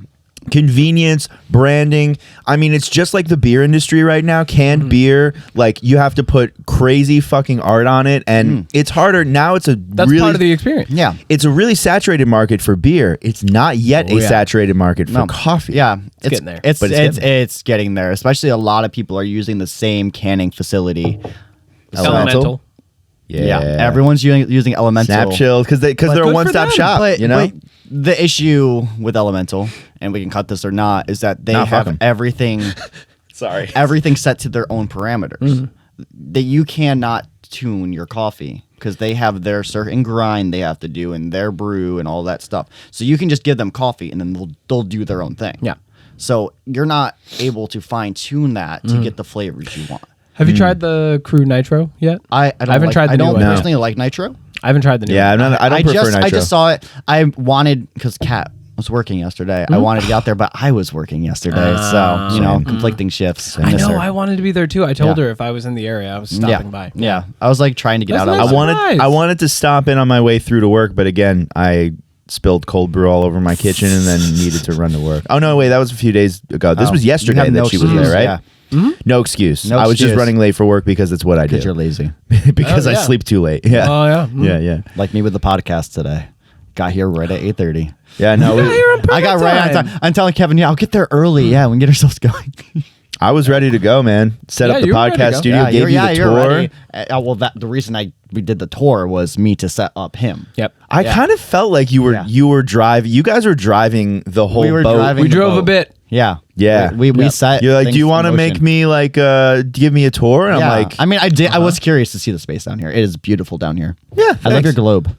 Convenience, branding. I mean, it's just like the beer industry right now. Canned beer, like you have to put crazy fucking art on it, and it's harder now. That's that's part of the experience. yeah. It's a really saturated market for beer. It's not yet a saturated market for coffee. Yeah, it's getting there. It's But it's it's getting there. Especially a lot of people are using the same canning facility. Elemental. Yeah, everyone's using Elemental. Snap Chill because they're a good for one-stop them. shop. But, you know, but the issue with Elemental, and we can cut this or not, is that they Nah, fuck 'em. have everything sorry. everything set to their own parameters. That you cannot tune your coffee because they have their certain grind they have to do and their brew and all that stuff. So you can just give them coffee and then they'll do their own thing. Yeah. So you're not able to fine tune that to get the flavors you want. Have you tried the Crew Nitro yet? I haven't tried the I new don't one. No. personally like Nitro. I haven't tried the new. Yeah, one. I don't prefer Nitro. I just saw it. I wanted because Kat was working yesterday. I wanted to get out there, but I was working yesterday, so conflicting shifts. I miss know. her. I wanted to be there too. I told Yeah. her if I was in the area, I was stopping by. Yeah, I was like trying to get That's out. nice. Surprise. I wanted to stop in on my way through to work, but again, I spilled cold brew all over my kitchen and then needed to run to work. Oh no, wait, that was a few days ago. This Oh, was you yesterday have that no she was excuse, there, right? yeah. No excuse. No I was just excuse. running late for work because it's what I do. Because you're lazy, because Oh, I yeah. sleep too late. Yeah. Oh yeah. Yeah. like me with the podcast today. Got here right at 8:30. Yeah. No, I got right on time. I'm telling Kevin, I'll get there early. Yeah, we can get ourselves going. I was ready to go, man. Set Yeah, up the you were ready to podcast go. studio, gave you the tour. ready. Well, the reason we did the tour was me to set up him. Yep. I kind of felt like you were driving. You guys were driving the whole We were boat. driving We the drove a boat. bit. Yeah. Yeah. We set. You're like, things do you in want to make motion. me like give me a tour? And Yeah. I'm like, I mean, I did. I was curious to see the space down here. It is beautiful down here. yeah, I love thanks. your globe.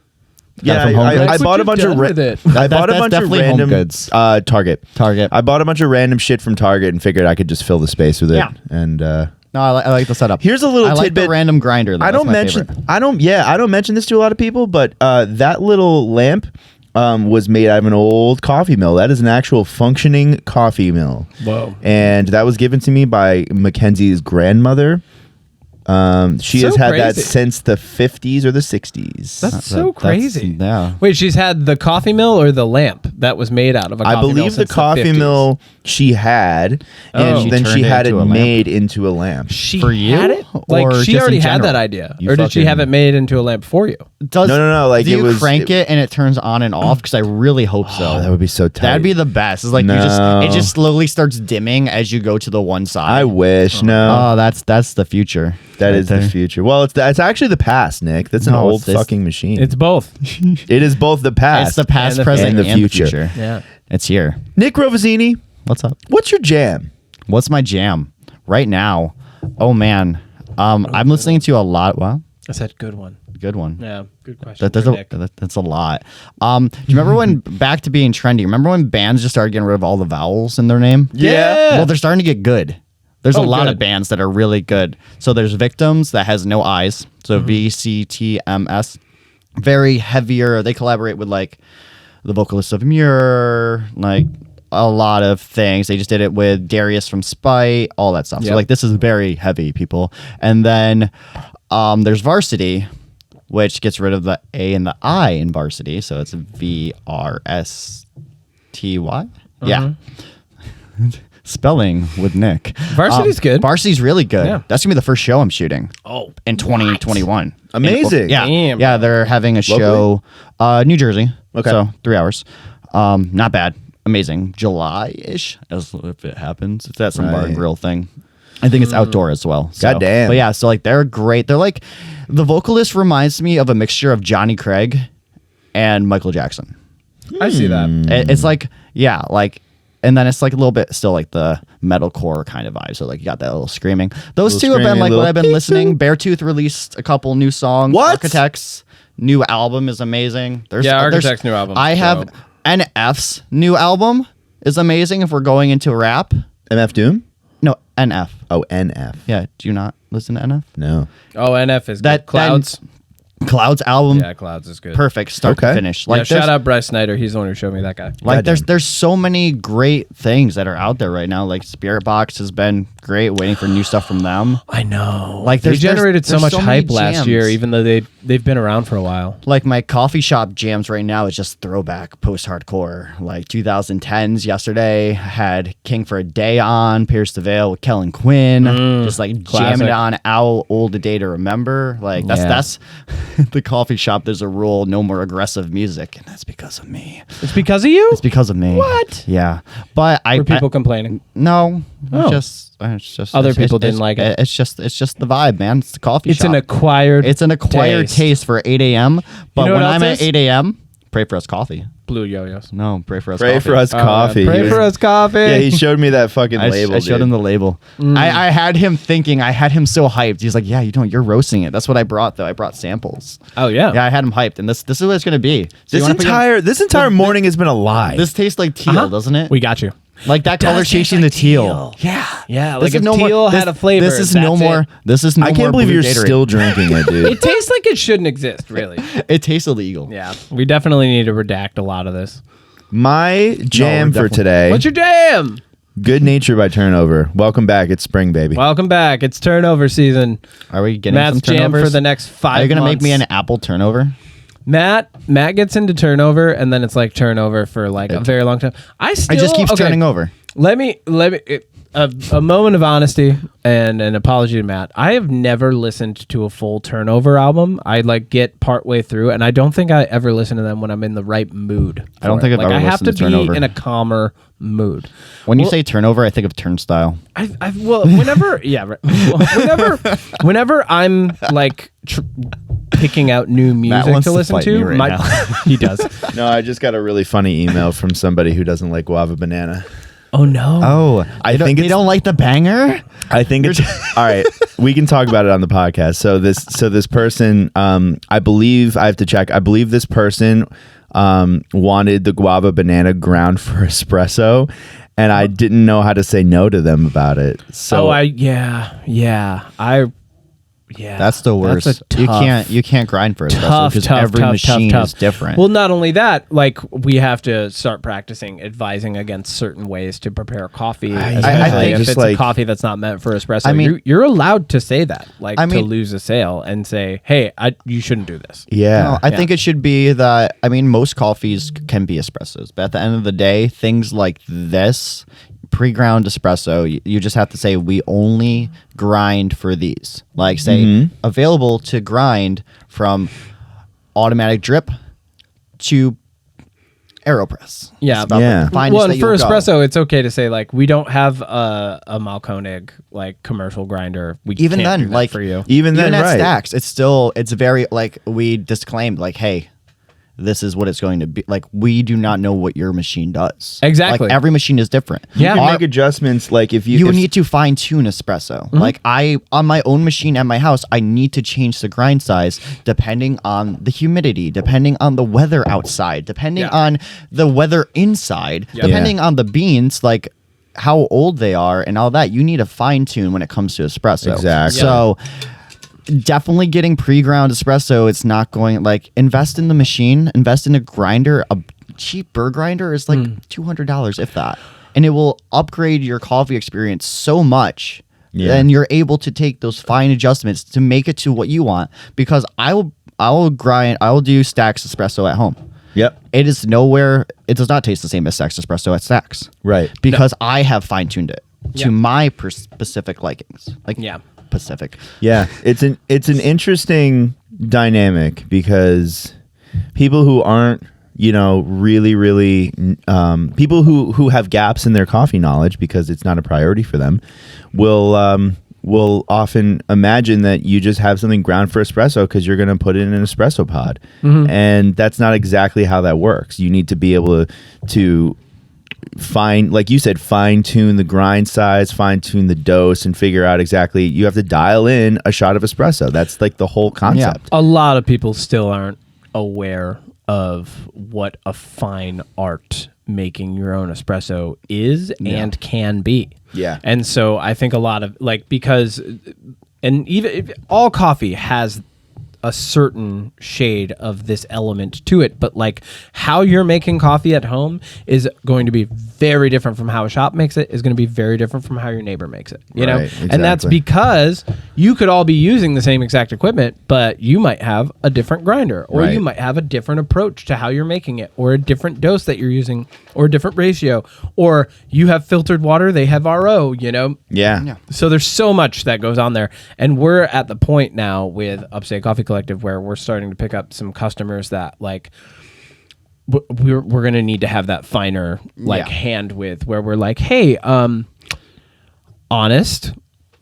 Yeah, from Home I Goods? That's bought what a bunch you've of done with it. I bought a That's bunch of definitely Home random Goods. Target. Target. I bought a bunch of random shit from Target and figured I could just fill the space with it. Yeah. And No, I like the setup. here's a little I like tidbit. the random grinder. Though. I don't That's my mention. favorite. I don't mention this to a lot of people, but that little lamp was made out of an old coffee mill. That is an actual functioning coffee mill. Whoa. And that was given to me by Mackenzie's grandmother. She So has had that crazy. since the 50s or the 60s. That's so crazy. Yeah. Wait, she's had the coffee mill or the lamp that was made out of a coffee I mill believe the since coffee 50s? mill she had, and Oh. then She she turned had it it into a lamp? made into a lamp. She For you? had it? Like, Or she just already in had that general? idea. You Or did she fucking- have it made into a lamp for you? Does, No, like, do it you was- crank it and it turns on and off? Because I really hope so. Oh, that would be so tight. That'd be the best. It's like No. it just slowly starts dimming as you go to the one side. I wish. No, Oh, that's the future. that right is the there. future. Well, it's actually the past, Nick. That's an No, old it's- fucking machine. It's both. It is both the past. It's the past, And the present, future. and the future. Yeah. It's here. Nick Rovazzini, What's up? what's your jam? What's my jam right now? Oh man, I'm listening to a lot. Well, I said good one. good one. Yeah, good question. That's for Nick. a lot. Do you remember when back to being trendy? Remember when bands just started getting rid of all the vowels in their name? Yeah. Well, they're starting to get good. There's a Oh, lot good. of bands that are really good. So there's Victims that has no I's. So VCTMS. Very heavier. They collaborate with like the vocalist of Muir, like a lot of things. They just did it with Darius from Spite, all that stuff. Yep. So like this is very heavy, people. And then there's Varsity, which gets rid of the A and the I in Varsity. So it's VRSTY. Yeah. Spelling with Nick. Varsity's good. Varsity's really good. Yeah. That's gonna be the first show I'm shooting. Oh, In 2021. Amazing. Yeah. Damn. Yeah, they're having a show New Jersey. Okay. So 3 hours. Not bad. Amazing. July-ish, as if it happens. It's at some bar and Right. grill thing. I think it's outdoor as well. So. Goddamn. But yeah, so like they're great. They're like the vocalist reminds me of a mixture of Johnny Craig and Michael Jackson. I see that. It's like, yeah, like, and then it's like a little bit still like the metalcore kind of vibe. So like you got that little screaming. Those Little two have been screaming, like what little I've been listening. Beartooth released a couple new songs. What? Architects new album is amazing. There's Yeah, there's- Architects' new album. I have So- NF's new album is amazing. If we're going into rap, MF Doom? no NF. Oh, NF. Yeah, do you not listen to NF? No. Oh, NF is That good. Clouds. Clouds album, Yeah, Clouds is good. perfect start to Okay. finish. Yeah, Like shout there's- out Bryce Snyder. He's the one who showed me that guy. Like Goddamn. there's so many great things that are out there right now. Like Spirit Box has been great, waiting for new stuff from them. I know. Like, they there's generated so there's much so many hype last jams. year, even though they've been around for a while. Like my coffee shop jams right now is just throwback post-hardcore. Like 2010s yesterday had King for a Day on, Pierce the Veil with Kellen Quinn, just like classic. jamming on Owl Old a Day to Remember. Like that's the coffee shop. There's a rule: no more aggressive music, and that's because of me. It's because of you? It's because of me. What? Yeah, but Were people complaining? no, Oh. it's just Other it's- people it's- didn't like it. It's just the vibe, man. It's the coffee It's shop. an acquired It's an acquired taste for 8 a.m. But know when what I'm else at is? 8 a.m., pray for us coffee. Blue yo-yos. No, pray for us Pray coffee. for us coffee. Pray for us coffee. Yeah, he showed me that fucking label. I showed dude. him the label. I had him thinking, I had him so hyped. He's like, yeah, you're roasting it. That's what I brought, though. I brought samples. Oh, yeah. Yeah, I had him hyped. And this is what it's going to be. So you This wanna put your- entire morning has been a lie. This tastes like teal, doesn't it? We got you. like that color changing the teal. Yeah. Yeah, This like is if no more- teal this- had a flavor. This is no that's more. it. This is no I more can't believe blue you're Gatorade. still drinking it, dude. It tastes like it shouldn't exist, really. It tastes illegal. Yeah. We definitely need to redact a lot of this. My jam for definitely- today, What's your jam? Good Nature by Turnover. Welcome back. It's spring, baby. Welcome back. It's turnover season. Are we getting Matt's some jam turnovers? for the next 5 months. Are you gonna make me an apple turnover? Matt gets into turnover, and then it's like turnover for like a very long time. I just keeps turning over. Let me a moment of honesty and an apology to Matt. I have never listened to a full Turnover album. I like get partway through, and I don't think I ever listen to them when I'm in the right mood. I don't for think it. I've like, ever I have to listened to be Turnover. in a calmer mood. When you say turnover, I think of turnstile. Whenever whenever I'm like picking out new music wants to to listen fight to, me right now. he does. No, I just got a really funny email from somebody who doesn't like guava banana. Oh no! Oh, I think they it's- don't like the banger. I think it's all right. We can talk about it on the podcast. So this person, I believe I have to check. I believe this person wanted the guava banana ground for espresso, and I didn't know how to say no to them about it. So Yeah, That's the worst. That's a You can't grind for espresso because every machine is different. Well, not only that, like we have to start practicing advising against certain ways to prepare coffee. I think if just it's a coffee that's not meant for espresso, I mean, you're allowed to say that, like to lose a sale and say, "Hey, you shouldn't do this." Yeah, no, I think it should be that. I mean, most coffees can be espressos, but at the end of the day, things like this. Pre-ground espresso, you just have to say we only grind for these. Like say available to grind from automatic drip to AeroPress. Yeah, yeah. Well, and for espresso, it's okay to say like we don't have a Malkonig like commercial grinder. We even can't then do that like for you. Even then, at right? Stacks, it's very like we disclaimed like, hey. This is what it's going to be. Like, we do not know what your machine does. Exactly. Like, every machine is different. You can make adjustments. Like if you need to fine tune espresso. Like on my own machine at my house, I need to change the grind size depending on the humidity, depending on the weather outside, depending on the weather inside, depending on the beans, like how old they are and all that. You need to fine tune when it comes to espresso. Exactly. So definitely getting pre-ground espresso. It's not going like invest in the machine, invest in a grinder. A cheap burr grinder is like $200 if that, and it will upgrade your coffee experience so much. And you're able to take those fine adjustments to make it to what you want. Because I will do Stacks espresso at home. Yep. It does not taste the same as Stacks espresso at Stacks. Right. Because I have fine-tuned it to my specific likings. Like Pacific. Yeah, it's an interesting dynamic because people who aren't, really people who have gaps in their coffee knowledge because it's not a priority for them will often imagine that you just have something ground for espresso because you're going to put it in an espresso pod, and that's not exactly how that works. You need to be able to like you said, fine tune the grind size, fine tune the dose, and figure out exactly. You have to dial in a shot of espresso. That's like the whole concept. A lot of people still aren't aware of what a fine art making your own espresso is and can be. Yeah. And so I think a lot of because even all coffee has a certain shade of this element to it, but like how you're making coffee at home is going to be very different from how a shop makes it, is going to be very different from how your neighbor makes it, know? Exactly. And that's because you could all be using the same exact equipment, but you might have a different grinder, or you might have a different approach to how you're making it, or a different dose that you're using, or a different ratio, or you have filtered water, they have RO, Yeah. So there's so much that goes on there. And we're at the point now with Upstate Coffee Collective where we're starting to pick up some customers that like we're going to need to have that finer hand with, where we're like, hey, honest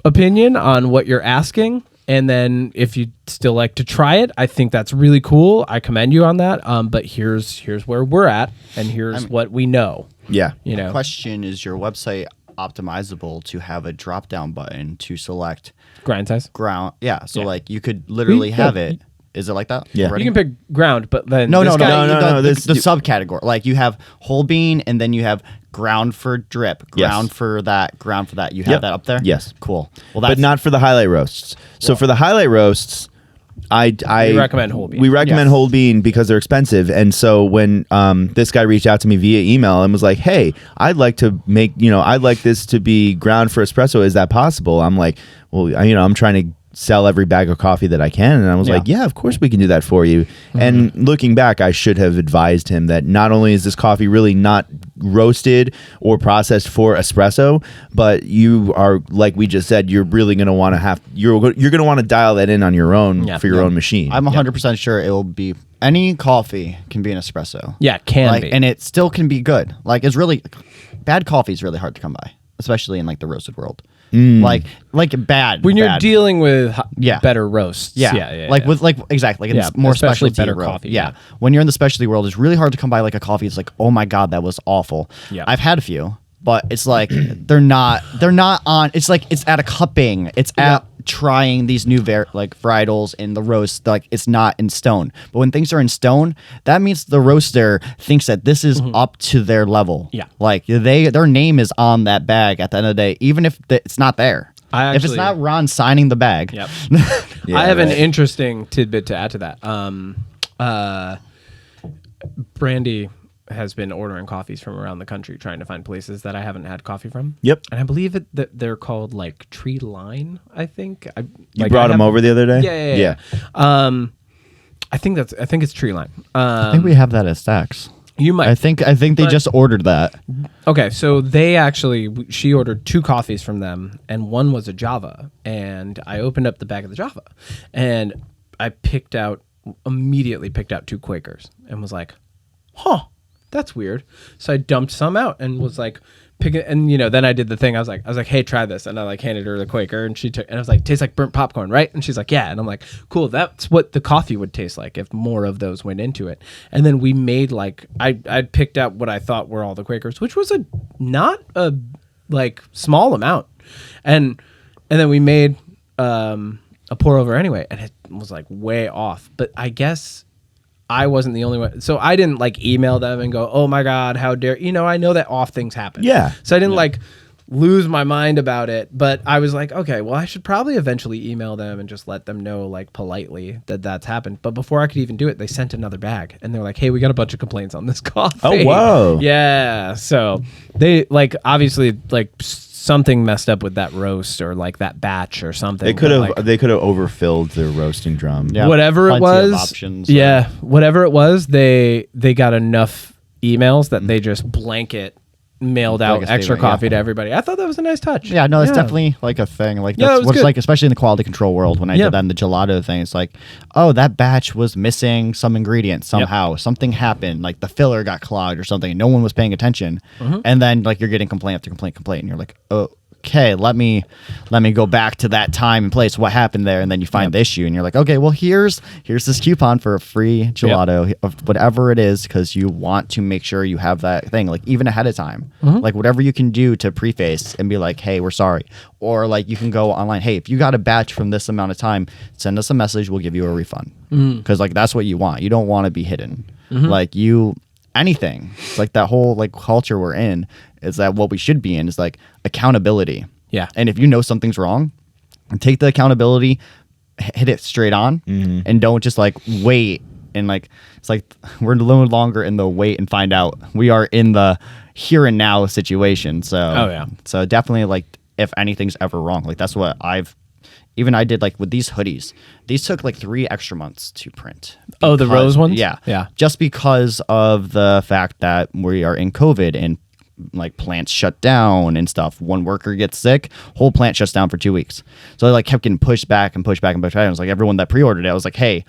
opinion on what you're asking. And then if you'd still like to try it, I think that's really cool. I commend you on that. But here's where we're at, and here's what we know. Yeah. Question: is your website optimizable to have a drop-down button to select grind size? Ground. Yeah. So like you could literally have it. Is it like that? Yeah. Already? You can pick ground, but then No. this guy- The subcategory. Like you have whole bean, and then you have ground for drip, ground for that, ground for that. You have that up there? Yes. Cool. Well, that's But not for the highlight roasts. So for the highlight roasts, we recommend whole bean. We recommend whole bean because they're expensive. And so when this guy reached out to me via email and was like, "Hey, I'd like to make, I'd like this to be ground for espresso. Is that possible?" I'm like, "Well, I'm trying to sell every bag of coffee that I can." And I was like, yeah, of course we can do that for you. And looking back, I should have advised him that not only is this coffee really not roasted or processed for espresso, but you are, like we just said, you're really going to want to you're going to want to dial that in on your own for your own machine. I'm 100% sure it will be, any coffee can be an espresso. Yeah, can be. And it still can be good. Like it's really, bad coffee is really hard to come by, especially in like the roasted world. Like bad when you're dealing with better roasts. Exactly. Like it's more especially specialty better world. coffee. Yeah. When you're in the specialty world, it's really hard to come by like a coffee. It's like, oh my God, that was awful. Yeah. I've had a few, but it's like they're not on. It's like it's at a cupping. It's at trying these new varietals in the roast. Like it's not in stone. But when things are in stone, that means the roaster thinks that this is up to their level. Yeah. Like their name is on that bag at the end of the day, even if it's not there. If it's not Ron signing the bag. Yep. Yeah, I have an interesting tidbit to add to that. Brandy has been ordering coffees from around the country, trying to find places that I haven't had coffee from. Yep. And I believe that they're called like Tree Line, I think. You brought them over the other day? Yeah. I think it's Tree Line. I think we have that at Stacks. You might. I think they just ordered that. Okay, so she ordered 2 coffees from them, and one was a Java. And I opened up the bag of the Java, and I immediately picked out 2 Quakers, and was like, huh, that's weird. So I dumped some out and was like, pick it, and then I did the thing. I was like, hey, try this, and I like handed her the Quaker, and she took, and I was like, tastes like burnt popcorn, right? And she's like, yeah, and I'm like, cool, that's what the coffee would taste like if more of those went into it. And then we made like I picked out what I thought were all the Quakers, which was not a like small amount, and then we made a pour over anyway, and it was like way off. But I guess I wasn't the only one. So I didn't like email them and go, oh my God, how dare, I know that off things happen. Yeah. So I didn't like lose my mind about it, but I was like, okay, well, I should probably eventually email them and just let them know like politely that that's happened. But before I could even do it, they sent another bag and they're like, hey, we got a bunch of complaints on this coffee. Oh, whoa. Yeah. So they like, obviously like something messed up with that roast or like that batch or something. They could have overfilled their roasting drum. Yeah, whatever it plenty of was. options, yeah. Whatever it was, they got enough emails that they just blanket mailed out Like a extra statement, coffee to everybody. I thought that was a nice touch. Yeah, no, it's definitely like a thing. Like Yeah, it that's was what's good. like, especially in the quality control world. When I Yeah. did that in the gelato thing, it's like, oh, that batch was missing some ingredient somehow. Something happened, like the filler got clogged or something. And no one was paying attention, and then like you're getting complaint after complaint, and you're like, oh. Okay, let me go back to that time and place. What happened there? And then you find the issue, and you're like, okay, well, here's this coupon for a free gelato of whatever it is, because you want to make sure you have that thing, like even ahead of time, like whatever you can do to preface and be like, hey, we're sorry, or like you can go online. Hey, if you got a batch from this amount of time, send us a message. We'll give you a refund, because like that's what you want. You don't want to be hidden, like anything. It's like that whole like culture we're in is that what we should be in is like accountability. Yeah. And if you know something's wrong, take the accountability, hit it straight on, and don't just like wait and like it's like we're no longer in the wait and find out. We are in the here and now situation. So so definitely like if anything's ever wrong, like that's what I did like with these hoodies. These took like 3 extra months to print. Oh, the rose ones? Yeah. Yeah. Just because of the fact that we are in COVID and like plants shut down and stuff. One worker gets sick, whole plant shuts down for 2 weeks. So I like kept getting pushed back and pushed back and pushed back. And I was like, everyone that pre-ordered it, I was like, hey,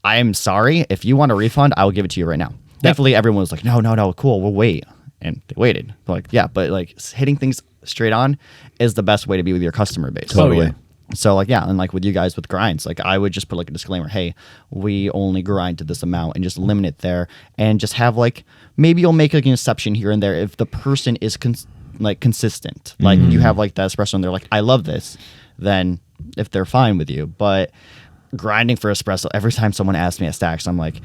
I'm sorry. If you want a refund, I will give it to you right now. Thankfully, everyone was like, no, cool, we'll wait. And they waited. Like, yeah, but like hitting things straight on is the best way to be with your customer base. Totally. Oh, yeah. So like, yeah, and like with you guys with grinds, like I would just put like a disclaimer, hey, we only grind to this amount, and just limit it there, and just have like, maybe you'll make like an exception here and there if the person is consistent. Like you have like the espresso and they're like, I love this, then if they're fine with you. But grinding for espresso, every time someone asks me at Stacks, I'm like,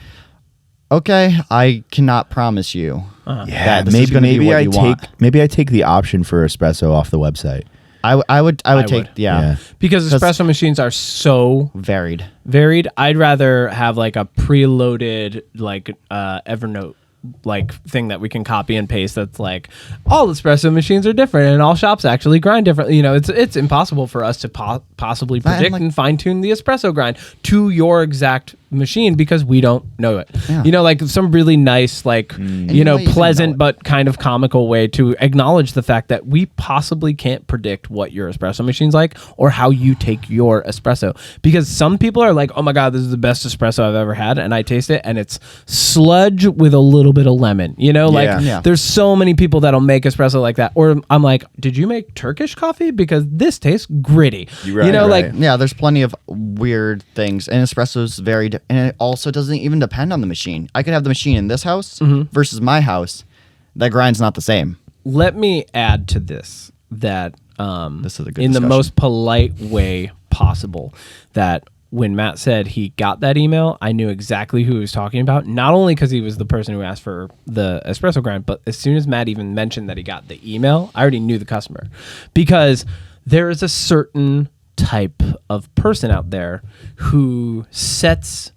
okay, I cannot promise you that this is gonna be what you want. Maybe I take the option for espresso off the website. I would take yeah. Because espresso machines are so varied. I'd rather have like a preloaded like Evernote like thing that we can copy and paste that's like all espresso machines are different and all shops actually grind differently. It's impossible for us to possibly predict and fine-tune the espresso grind to your exact machine because we don't know it. Yeah. Like some really nice like pleasant but kind of comical way to acknowledge the fact that we possibly can't predict what your espresso machine's like or how you take your espresso, because some people are like, oh my god, this is the best espresso I've ever had, and I taste it and it's sludge with a little bit of lemon. There's so many people that'll make espresso like that, or I'm like, did you make Turkish coffee, because this tastes gritty. Right. Yeah, there's plenty of weird things, and espresso's very and it also doesn't even depend on the machine. I could have the machine in this house versus my house. That grind's not the same. Let me add to this that this is a good in discussion. the most polite way possible, that when Matt said he got that email, I knew exactly who he was talking about, not only because he was the person who asked for the espresso grind, but as soon as Matt even mentioned that he got the email, I already knew the customer, because there is a certain type of person out there who sets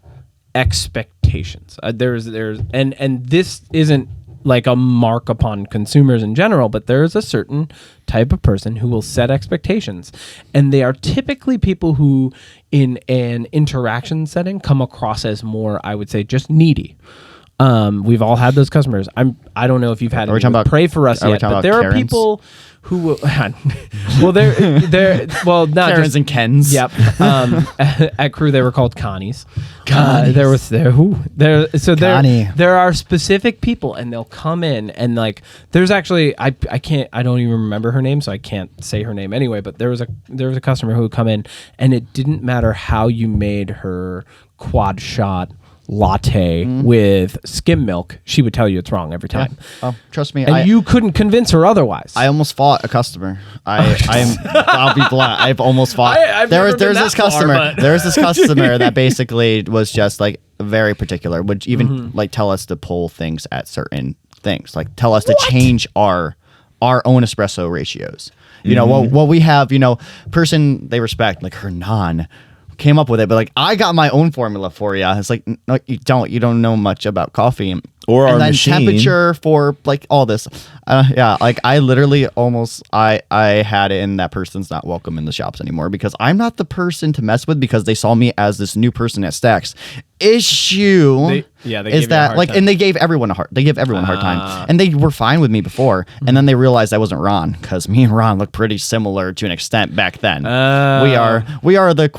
expectations. There's and this isn't like a mark upon consumers in general, but there is a certain type of person who will set expectations, and they are typically people who in an interaction setting come across as more, I would say, just needy. We've all had those customers. I don't know if you've had any pray for us yet, but there are people who will well not Karens just, and Kens. Yep. At Crew they were called Connies. There are specific people, and they'll come in and like there's actually I don't even remember her name, so I can't say her name anyway, but there was a customer who would come in, and it didn't matter how you made her quad shot latte with skim milk, she would tell you it's wrong every time. Yeah. Oh, trust me. And you couldn't convince her otherwise. I almost fought a customer. I'll be blunt. I've almost fought. There's this customer that basically was just like very particular, would even like tell us to pull things at certain things, like tell us to change our own espresso ratios. You know, what we have, you know, person they respect, like Hernan came up with it, but like I got my own formula for you. It's like, no, you don't know much about coffee or our then machine. Temperature for like all this. Yeah, like I literally almost I had it, and that person's not welcome in the shops anymore because I'm not the person to mess with, because they saw me as this new person at Stacks. Issue is that like, and they gave everyone a hard time, and they were fine with me before, and then they realized I wasn't Ron, because me and Ron look pretty similar to an extent back then. We are the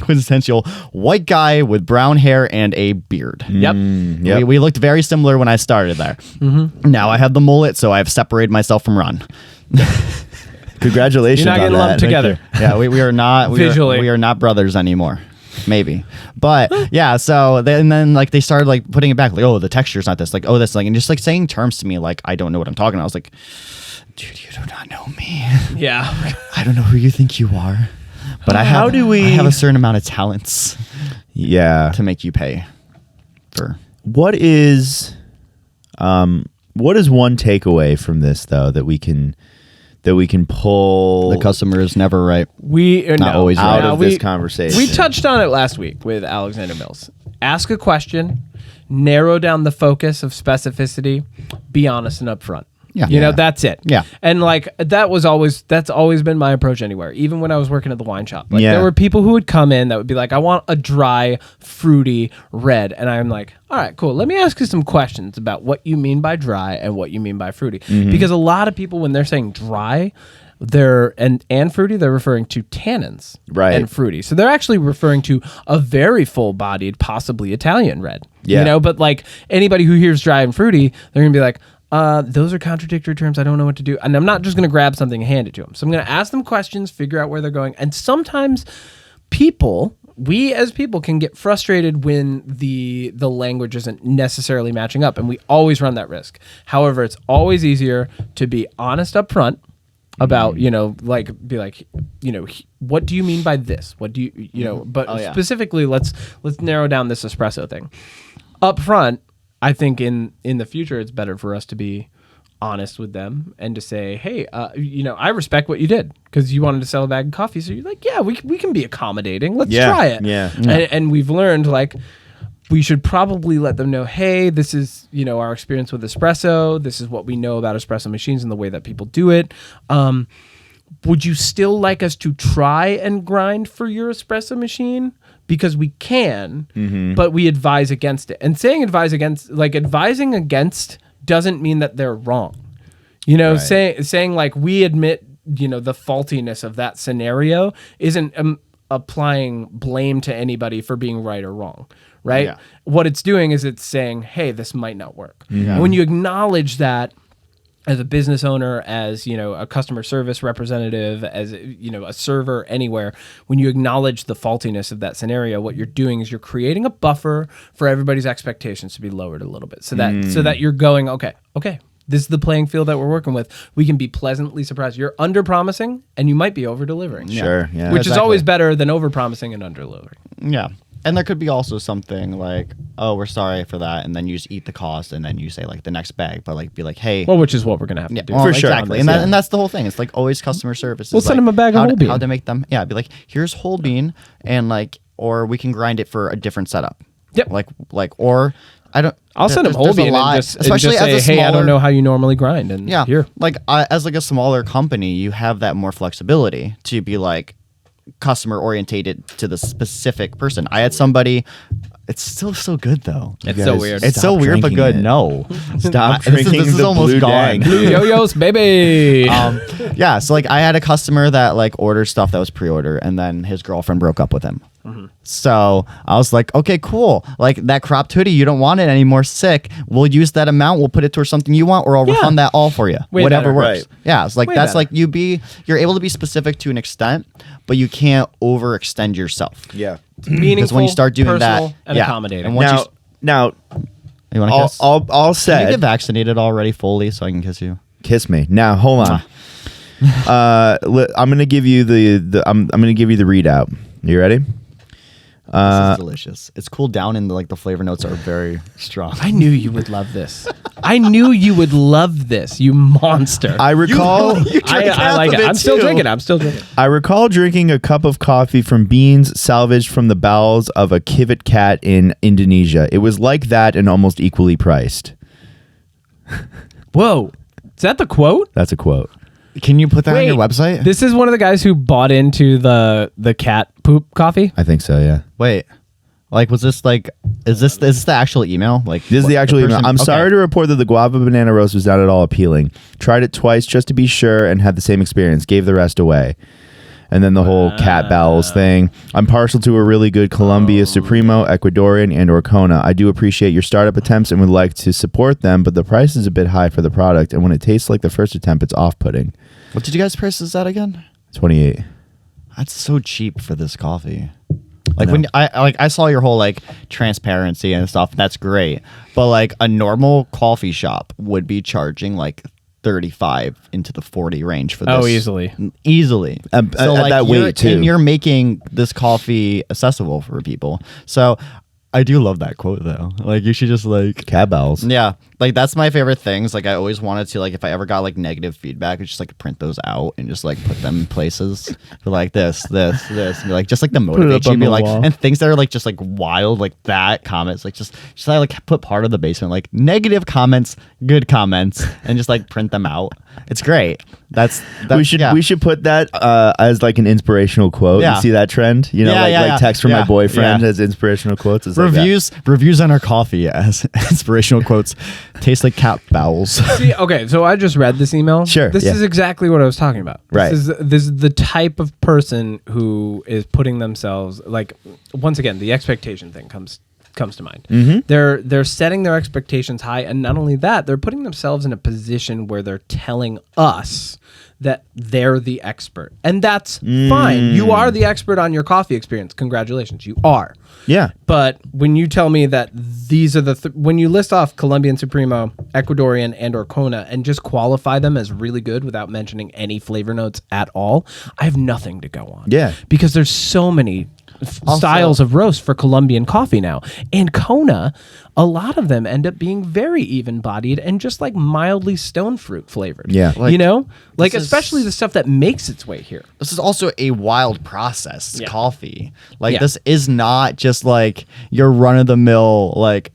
quintessential white guy with brown hair and a beard. Yep. We looked very similar when I started there. Now I have the mullet, so I've separated myself from Ron. Congratulations! You're not getting lumped together. Yeah, we are not Visually. we are not brothers anymore. Maybe, but yeah. So then like they started like putting it back, like, oh, the texture's not this, like, oh, this, like, and just like saying terms to me like I don't know what I'm talking about. I was like, dude, you do not know me. Yeah. I don't know who you think you are, but I have a certain amount of talents. Yeah. To make you pay for. What is one takeaway from this though that we can pull? The customer is never right. Always out of this conversation. We touched on it last week with Alexander Mills. Ask a question, narrow down the focus of specificity, be honest and upfront. Yeah. You know, that's it. Yeah. And like that's always been my approach anywhere. Even when I was working at the wine shop. Like there were people who would come in that would be like, I want a dry, fruity red. And I'm like, all right, cool. Let me ask you some questions about what you mean by dry and what you mean by fruity. Because a lot of people, when they're saying dry, and fruity, they're referring to tannins, right, and fruity. So they're actually referring to a very full-bodied, possibly Italian red. Yeah. You know, but like anybody who hears dry and fruity, they're gonna be like, those are contradictory terms. I don't know what to do. And I'm not just going to grab something and hand it to them. So I'm going to ask them questions, figure out where they're going. And sometimes we as people can get frustrated when the language isn't necessarily matching up. And we always run that risk. However, it's always easier to be honest up front about, you know, like, be like, you know, what do you mean by this? What do you know, but specifically, let's narrow down this espresso thing. Up front, I think in the future, it's better for us to be honest with them and to say, hey, you know, I respect what you did because you wanted to sell a bag of coffee. So you're like, yeah, we can be accommodating. Let's try it. Yeah. And we've learned like we should probably let them know, hey, this is, you know, our experience with espresso. This is what we know about espresso machines and the way that people do it. Would you still like us to try and grind for your espresso machine? Because we can, but we advise against it. And saying advising against doesn't mean that they're wrong. You know, saying like we admit, you know, the faultiness of that scenario isn't applying blame to anybody for being right or wrong, right? Yeah. What it's doing is it's saying, hey, this might not work. Yeah. When you acknowledge that, as a business owner, as, you know, a customer service representative, as, you know, a server anywhere, when you acknowledge the faultiness of that scenario, what you're doing is you're creating a buffer for everybody's expectations to be lowered a little bit, so that you're going, okay, this is the playing field that we're working with. We can be pleasantly surprised. You're under promising and you might be over delivering. Sure, yeah. Which is always better than over promising and under delivering. Yeah. And there could be also something like, oh, we're sorry for that, and then you just eat the cost, and then you say like the next bag, but like be like, hey, Well, which is what we're gonna have to do. well, For sure. exactly, and that's the whole thing. It's like always customer service. We'll is send like, them a bag of how whole bean. How to make them? Yeah, be like, here's whole bean, and like, or we can grind it for a different setup. Yep. Like, or I don't. I'll send them whole there's a bean lot, and just especially say, as a hey, I don't smaller- know how you normally grind, and Yeah, here. like as like a smaller company, you have that more flexibility to be like customer orientated to the specific person. I had somebody. It's still so good though. It's so weird. It's so weird but good. No, Stop This is- drinking this is the almost blue gone. dang. Blue yo-yos, baby. Yeah, so like I had a customer that like ordered stuff that was pre-order, and then his girlfriend broke up with him. So I was like, okay, cool. Like that cropped hoodie, you don't want it anymore. Sick. We'll use that amount. We'll put it towards something you want, or I'll refund that all for you. Way Whatever better, works. right. Yeah, it's like Way that's better. like you're able to be specific to an extent, but you can't overextend yourself. Yeah. Meaningful, Because when you start doing personal, that, and yeah. accommodating. And once Now, you want to all, kiss? all, all Can you get said. vaccinated already fully so I can kiss you? Kiss me. Now, hold on. I'm gonna give you I'm gonna give you the readout. You ready? This is delicious. It's cooled down and the flavor notes are very strong. I knew you would love this. I knew you would love this, you monster. I recall. I like it. I'm still drinking. I recall drinking a cup of coffee from beans salvaged from the bowels of a civet cat in Indonesia. It was like that and almost equally priced. Whoa. Is that the quote? That's a quote. Can you put that on your website? This is one of the guys who bought into the cat poop coffee. I think so. Yeah. Wait, like, was this like, is this the actual email? Like, This is the actual email. person- I'm okay. sorry to report that the guava banana roast was not at all appealing. Tried it twice just to be sure and had the same experience. Gave the rest away. And then the whole cat bowels thing. I'm partial to a really good Colombia Supremo, Ecuadorian, and or Kona. I do appreciate your startup attempts and would like to support them, but the price is a bit high for the product. And when it tastes like the first attempt, it's off-putting. What did you guys price this at again? 28. That's so cheap for this coffee. Like when I saw your whole like transparency and stuff. That's great, but like a normal coffee shop would be charging like 35 into the 40 range for this. Oh, easily. Easily. At that you're- weight, too. And you're making this coffee accessible for people. So I do love that quote though. Like you should just like Cat bowels. yeah, like that's my favorite things. Like I always wanted to like if I ever got like negative feedback, I just like print those out and just like put them in places. Be like this, and be like just like to motivate up you. on Be the like wall. and things that are like just like wild like that comments like just like put part of the basement like negative comments, good comments, and just like print them out. It's great. That's We should put that as like an inspirational quote. Yeah. You see that trend? You know, Yeah, like text from my yeah, boyfriend yeah. as inspirational quotes. It's like that. reviews on our coffee as inspirational quotes. Tastes like cat bowels. See, okay, so I just read this email. Sure, This yeah. is exactly what I was talking about. Right. This is the type of person who is putting themselves like once again, the expectation thing comes to mind. Mm-hmm. They're setting their expectations high, and not only that, they're putting themselves in a position where they're telling us that they're the expert. And that's fine. You are the expert on your coffee experience. Congratulations. You are. Yeah. But when you tell me that these are the when you list off Colombian Supremo, Ecuadorian, and or Kona and just qualify them as really good without mentioning any flavor notes at all, I have nothing to go on. Yeah. Because there's so many styles of roast for Colombian coffee now. And Kona, a lot of them end up being very even-bodied and just like mildly stone fruit flavored. Yeah. You know? Like this is- especially the stuff that makes its way here. This is also a wild process. Yeah. Coffee. Like Yeah. this is not just like your run of the mill like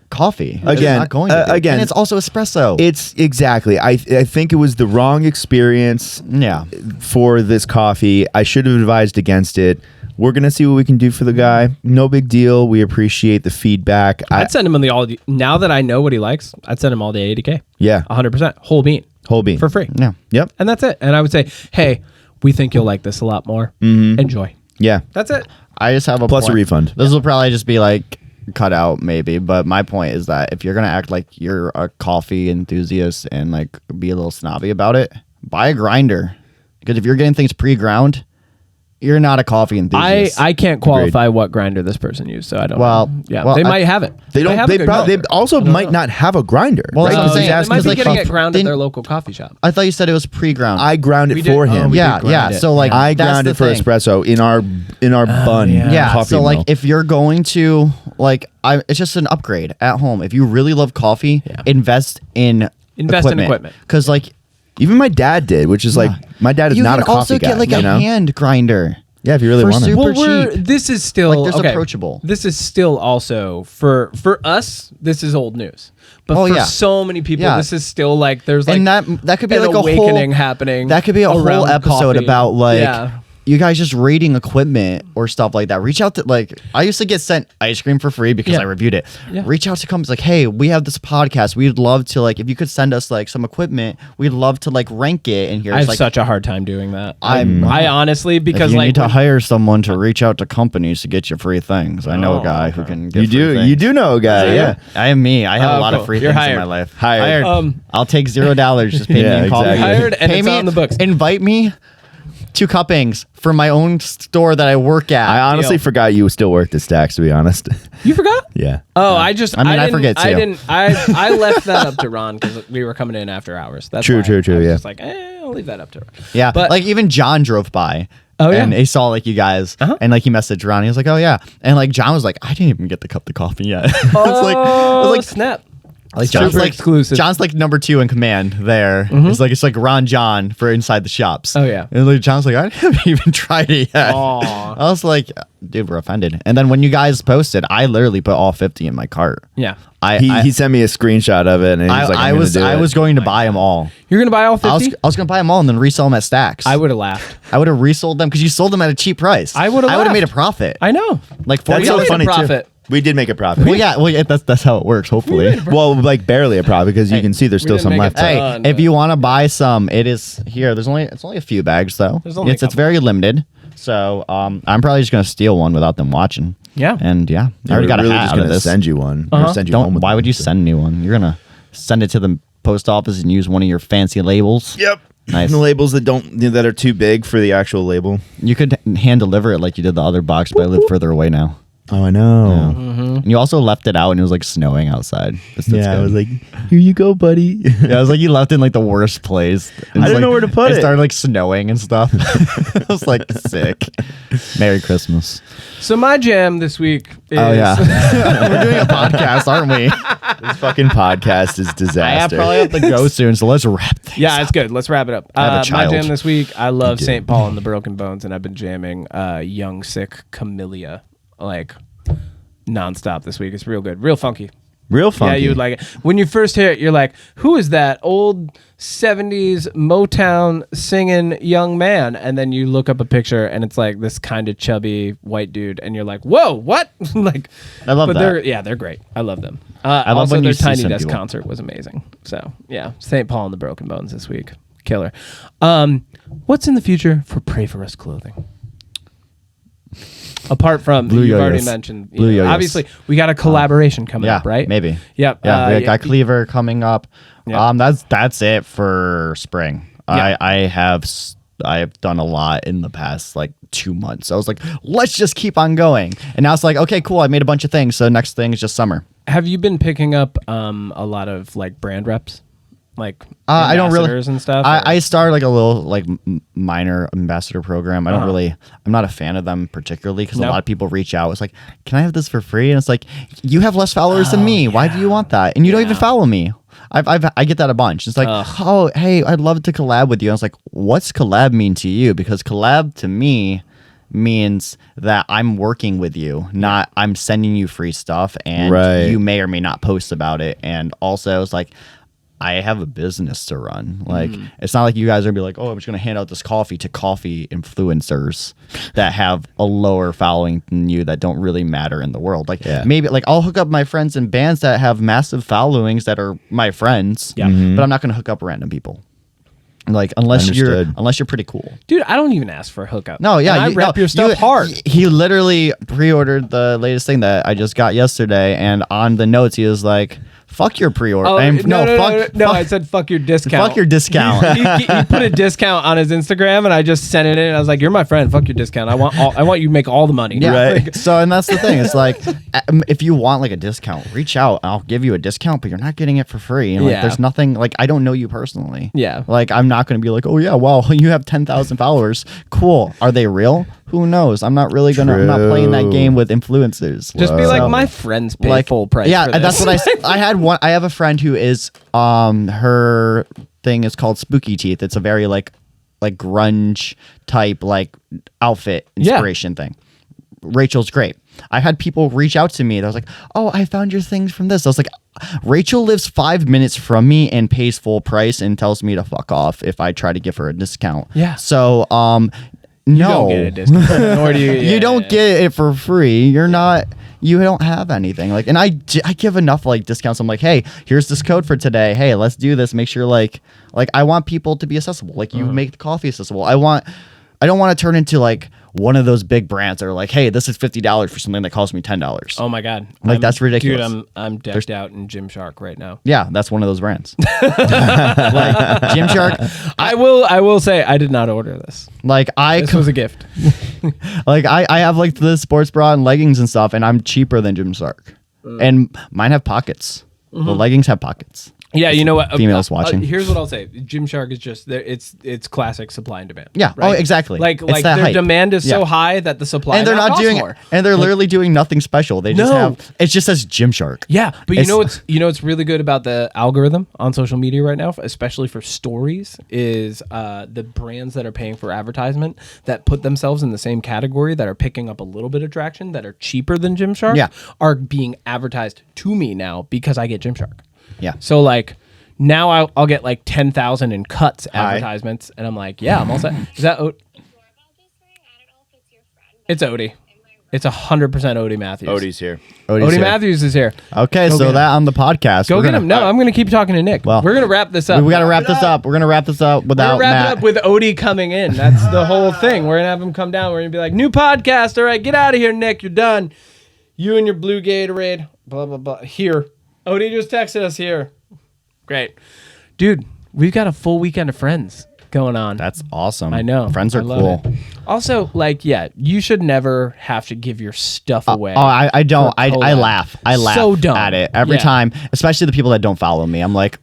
coffee. It's Again, not going to be. again, and it's also espresso. It's exactly. I think it was the wrong experience yeah. for this coffee. I should have advised against it. We're going to see what we can do for the guy. No big deal. We appreciate the feedback. I'd send him on the all. Now that I know what he likes, I'd send him all day 80K. Yeah. 100%. Whole bean. Whole bean. For free. Yeah. Yep. And that's it. And I would say, hey, we think you'll like this a lot more. Enjoy. Yeah. That's it. I just have a Plus a point. refund. This will probably just be like cut out maybe, but my point is that if you're going to act like you're a coffee enthusiast and like be a little snobby about it, buy a grinder. Because if you're getting things pre-ground, you're not a coffee enthusiast. I can't qualify what grinder this person used, so I don't know. Yeah, well, they might have it. They don't. They also might not have a grinder. Well, right? I'm saying, they might be like, getting it ground at their local coffee shop. I thought you said it was pre-ground. I ground it for him. Yeah. So like I that's ground the it for thing. espresso in our bun. Yeah. Coffee So like mill. if you're going to like, it's just an upgrade at home. If you really love coffee, invest in equipment. Because like even my dad did, which is like my dad is not a coffee guy. You can also get like a hand grinder. Yeah, if you really want to. Super cheap. This is still like there's approachable. This is still also for us. This is old news, but for so many people, this is still like there's like and that could be an like awakening a whole happening. That could be a whole episode coffee. about like you guys just rating equipment or stuff like that. Reach out to like I used to get sent ice cream for free because I reviewed it. Yeah. Reach out to companies like, hey, we have this podcast. We'd love to like if you could send us like some equipment, we'd love to like rank it in here. I have like, such a hard time doing that. I honestly if because you like need to hire someone to reach out to companies to get you free things. I know a guy who can get You do know a guy, yeah. I am me. I have a lot of free things in my life. Hired. I'll take $0. Just pay me in coffee. Exactly. Hired and pay it's me on the books. Invite me to cuppings for my own store that I work at. I honestly forgot you still worked at Stacks, to be honest. You forgot? Yeah. Oh, I forget too. I left that up to Ron because we were coming in after hours. That's True. I was Yeah. just like, I'll leave that up to Ron. Yeah, but like even John drove by. Oh, yeah. And he saw like you guys, and like he messaged Ron. He was like, "Oh yeah," and like John was like, "I didn't even get the cup of coffee yet." I was like, snap. Like John's like exclusive. John's like number 2 in command there. It's like Ron John for inside the shops. Oh yeah. And like John's like, I haven't even tried it yet. Aww. I was like, dude, we're offended. And then when you guys posted, I literally put all 50 in my cart. Yeah. He sent me a screenshot of it, and he was like, I was going to buy them all. You're gonna buy all 50? I was gonna buy them all and then resell them at Stacks. I would have laughed. I would have resold them because you sold them at a cheap price. I would have made a profit. I know. Like That's 40 so made a funny profit. too. We did make a profit. Well, yeah, that's how it works. Hopefully, well, like barely a profit because you can see there's still some left. Hey, if you want to buy some, it is here. It's only a few bags though. It's very limited. So I'm probably just gonna steal one without them watching. Yeah. And I already got a hat out of this. Send you one. Or send you home with why one, would you so. send me one? You're gonna send it to the post office and use one of your fancy labels. Yep. Nice. The labels that are too big for the actual label. You could hand deliver it like you did the other box, but I live further away now. Oh, I know. Yeah. And you also left it out and it was like snowing outside. I was like, here you go, buddy. Yeah, I was like, you left it in like the worst place. I didn't know where to put it. It started like snowing and stuff. I was like sick. Merry Christmas. So my jam this week is we're doing a podcast, aren't we? This fucking podcast is disaster. I probably have to go soon, so let's wrap things Yeah, it's good. Let's wrap it up. I have a child. My jam this week, I love St. Paul and the Broken Bones, and I've been jamming Young Sick Camellia like nonstop this week. It's real good, real funky. Real funky. Yeah, you would like it. When you first hear it, you're like, who is that old 70s Motown singing young man? And then you look up a picture and it's like this kind of chubby white dude. And you're like, whoa, what? Like, I love that. They're great. I love them. I love also, when their you see Tiny some Desk people. concert was amazing. So, yeah, St. Paul and the Broken Bones this week. Killer. What's in the future for Pray For Us clothing? Apart from Blue you've Yo-Yos. already mentioned, Blue Yo-Yos. obviously we got a collaboration coming up, right? Maybe. Yep. Yeah, we got Cleaver coming up. Yeah. That's it for spring. Yeah. I have done a lot in the past like 2 months. I was like, let's just keep on going. And now it's like, okay, cool. I made a bunch of things. So next thing is just summer. Have you been picking up a lot of like brand reps, like I don't really ambassadors and stuff? I started like a little like minor ambassador program. I don't really. I'm not a fan of them particularly because a lot of people reach out. It's like, can I have this for free? And it's like, you have less followers than me. Why do you want that? And you don't even follow me. I get that a bunch. It's like, oh, hey, I'd love to collab with you. I was like, what's collab mean to you? Because collab to me means that I'm working with you, not I'm sending you free stuff and you may or may not post about it. And also it's like, I have a business to run. Like, it's not like you guys are gonna be like, oh, I'm just gonna hand out this coffee to coffee influencers that have a lower following than you that don't really matter in the world. Like, maybe like I'll hook up my friends in bands that have massive followings that are my friends, but I'm not gonna hook up random people. Like unless you're pretty cool, dude. I don't even ask for a hookup. No, yeah, and I rep your stuff hard. He literally pre-ordered the latest thing that I just got yesterday, and on the notes he was like, fuck your pre-order. Oh, no, fuck, I said fuck your discount. Fuck your discount. he put a discount on his Instagram, and I just sent it in. And I was like, "You're my friend. Fuck your discount. I want you to make all the money." Yeah. Right. Like, so, and that's the thing. It's like, if you want like a discount, reach out. I'll give you a discount, but you're not getting it for free. And like, there's nothing like I don't know you personally. Yeah. Like I'm not going to be like, oh yeah, well you have 10,000 followers. Cool. Are they real? Who knows? I'm not really gonna. I'm not playing that game with influencers. Just be like, my friends pay full price. Yeah, for that's what I had one. I have a friend who is her thing is called Spooky Teeth. It's a very like grunge type like outfit inspiration thing. Rachel's great. I had people reach out to me. That was like, oh, I found your things from this. I was like, Rachel lives 5 minutes from me and pays full price and tells me to fuck off if I try to give her a discount. Yeah. So You no, don't get a discount. Nor do you. you don't get it for free. You're not. You don't have anything like, and I give enough like discounts. I'm like, hey, here's this code for today. Hey, let's do this. Make sure like I want people to be accessible. Like you make the coffee accessible. I don't want to turn into like one of those big brands that are like, hey, this is $50 for something that costs me $10. Oh my god, like that's ridiculous. Dude, I'm decked out in Gymshark right now. Yeah, that's one of those brands. Like Gymshark. I will say I did not order this. Like This was a gift. like I have like the sports bra and leggings and stuff, and I'm cheaper than Gymshark. And mine have pockets. The leggings have pockets. Yeah, you know what? Females watching. Here's what I'll say: Gymshark is just it's classic supply and demand. Yeah. Right? Oh, exactly. Like It's that their hype. demand is so high that the supply and they're not doing more. and they're literally doing nothing special. They just have it just says Gymshark. Yeah, but you know what's really good about the algorithm on social media right now, especially for stories, is the brands that are paying for advertisement that put themselves in the same category that are picking up a little bit of traction that are cheaper than Gymshark are being advertised to me now because I get Gymshark. Yeah. So like now I'll get like 10,000 in cuts advertisements, and I'm like, yeah, I'm all set. Is that It's Odie. It's 100% Odie Matthews. Odie's here. Odie Matthews is here. Okay, so that on the podcast. Go get him. No, I'm going to keep talking to Nick. Well, we're going to wrap this up. We got to wrap this up. We're going to wrap this up without We're going to wrap Matt. it up with Odie coming in. That's the whole thing. We're going to have him come down. We're going to be like, new podcast. All right, get out of here, Nick. You're done. You and your blue Gatorade. Blah, blah, blah. Here. Odie just texted us here. Great. Dude, we've got a full weekend of Friends going on. That's awesome. I know. Friends are love cool. it. Also, like, yeah, you should never have to give your stuff away. Oh, I don't. for I collab. laugh. I laugh So dumb. at it every Yeah. time, especially the people that don't follow me. I'm like,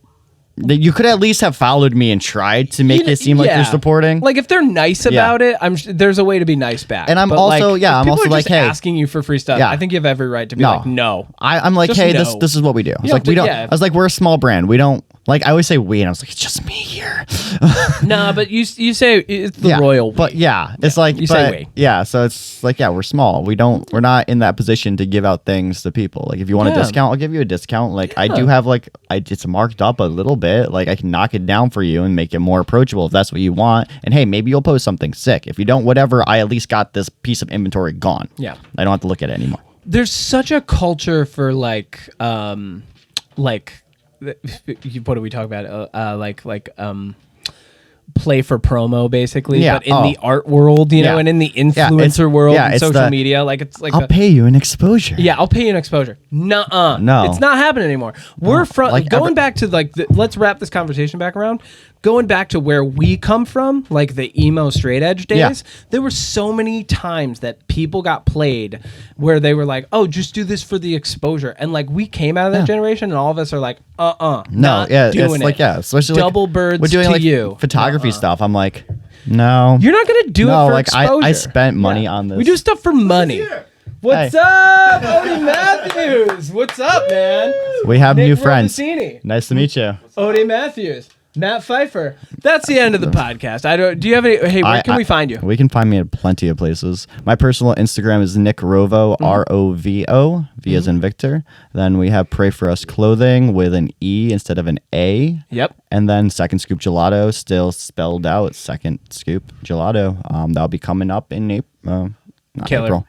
you could at least have followed me and tried to make it seem like you're supporting. Like if they're nice about it, there's a way to be nice back. And I'm But, also- like, yeah, if I'm people also are like, just hey. asking you for free stuff. Yeah. I think you have every right to be No. like, no. I'm like, Just hey, no. this is what we do. It's You like don't we have don't. to- yeah. I was like, we're a small brand. We don't like. I always say we, and I was like, it's just me here. Nah, but you say it's the royal. But yeah, it's like you say we. Yeah, so it's like we're small. We're not in that position to give out things to people. Like if you want a discount, I'll give you a discount. Like I do have it's marked up a little bit. Like I can knock it down for you and make it more approachable if that's what you want. And hey, maybe you'll post something sick. If you don't, whatever, I at least got this piece of inventory gone. Yeah. I don't have to look at it anymore. There's such a culture for like what do we talk about? Play for promo basically, Yeah. but in the art world, you know, and in the influencer world and it's social media, like it's like I'll pay you an exposure. Yeah, I'll pay you an exposure. Nuh-uh. No. It's not happening anymore. We're from Like, going back to let's wrap this conversation back around. Going back to where we come from, like the emo straight edge days, there were so many times that people got played where they were like, "Oh, just do this for the exposure." And like we came out of that generation and all of us are like, No, not doing it's it. especially Double birds we're doing to like you. photography stuff. I'm like, no. You're not going to do it for like exposure. I spent money on this. We do stuff for money. What's up, Odie Matthews? What's up, man? We have Nick new friends. Rovazzini. Nice to meet you. Odie Matthews, Matt Pfeiffer. That's the end of the podcast. Do you have any? Hey, where can we find you? We can find me at plenty of places. My personal Instagram is Nick Rovo, Rovo, V as in Victor. Then we have Pray For Us Clothing with an E instead of an A. Yep. And then Second Scoop Gelato, still spelled out, Second Scoop Gelato. That'll be coming up in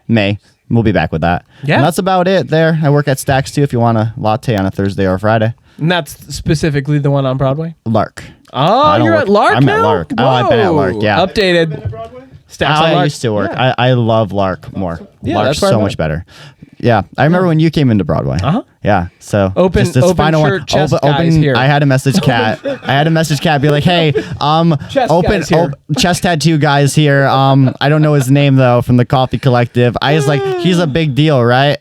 May. We'll be back with that. Yeah. And that's about it there. I work at Stacks too if you want a latte on a Thursday or a Friday. And that's specifically the one on Broadway? Lark. Oh, you're at Lark I'm now? at Lark. Oh, I've been at Lark, Whoa. yeah. Updated. Stacks on I Lark. used to work. Yeah. I love Lark more. Yeah, Lark's that's where so I'm much at. better. Yeah, I remember when you came into Broadway. Yeah, so Open final shirt one. chest guys here. I had a message cat. Be like, hey, chest tattoo guys here. I don't know his name though from the Coffee Collective. I was like, he's a big deal, right?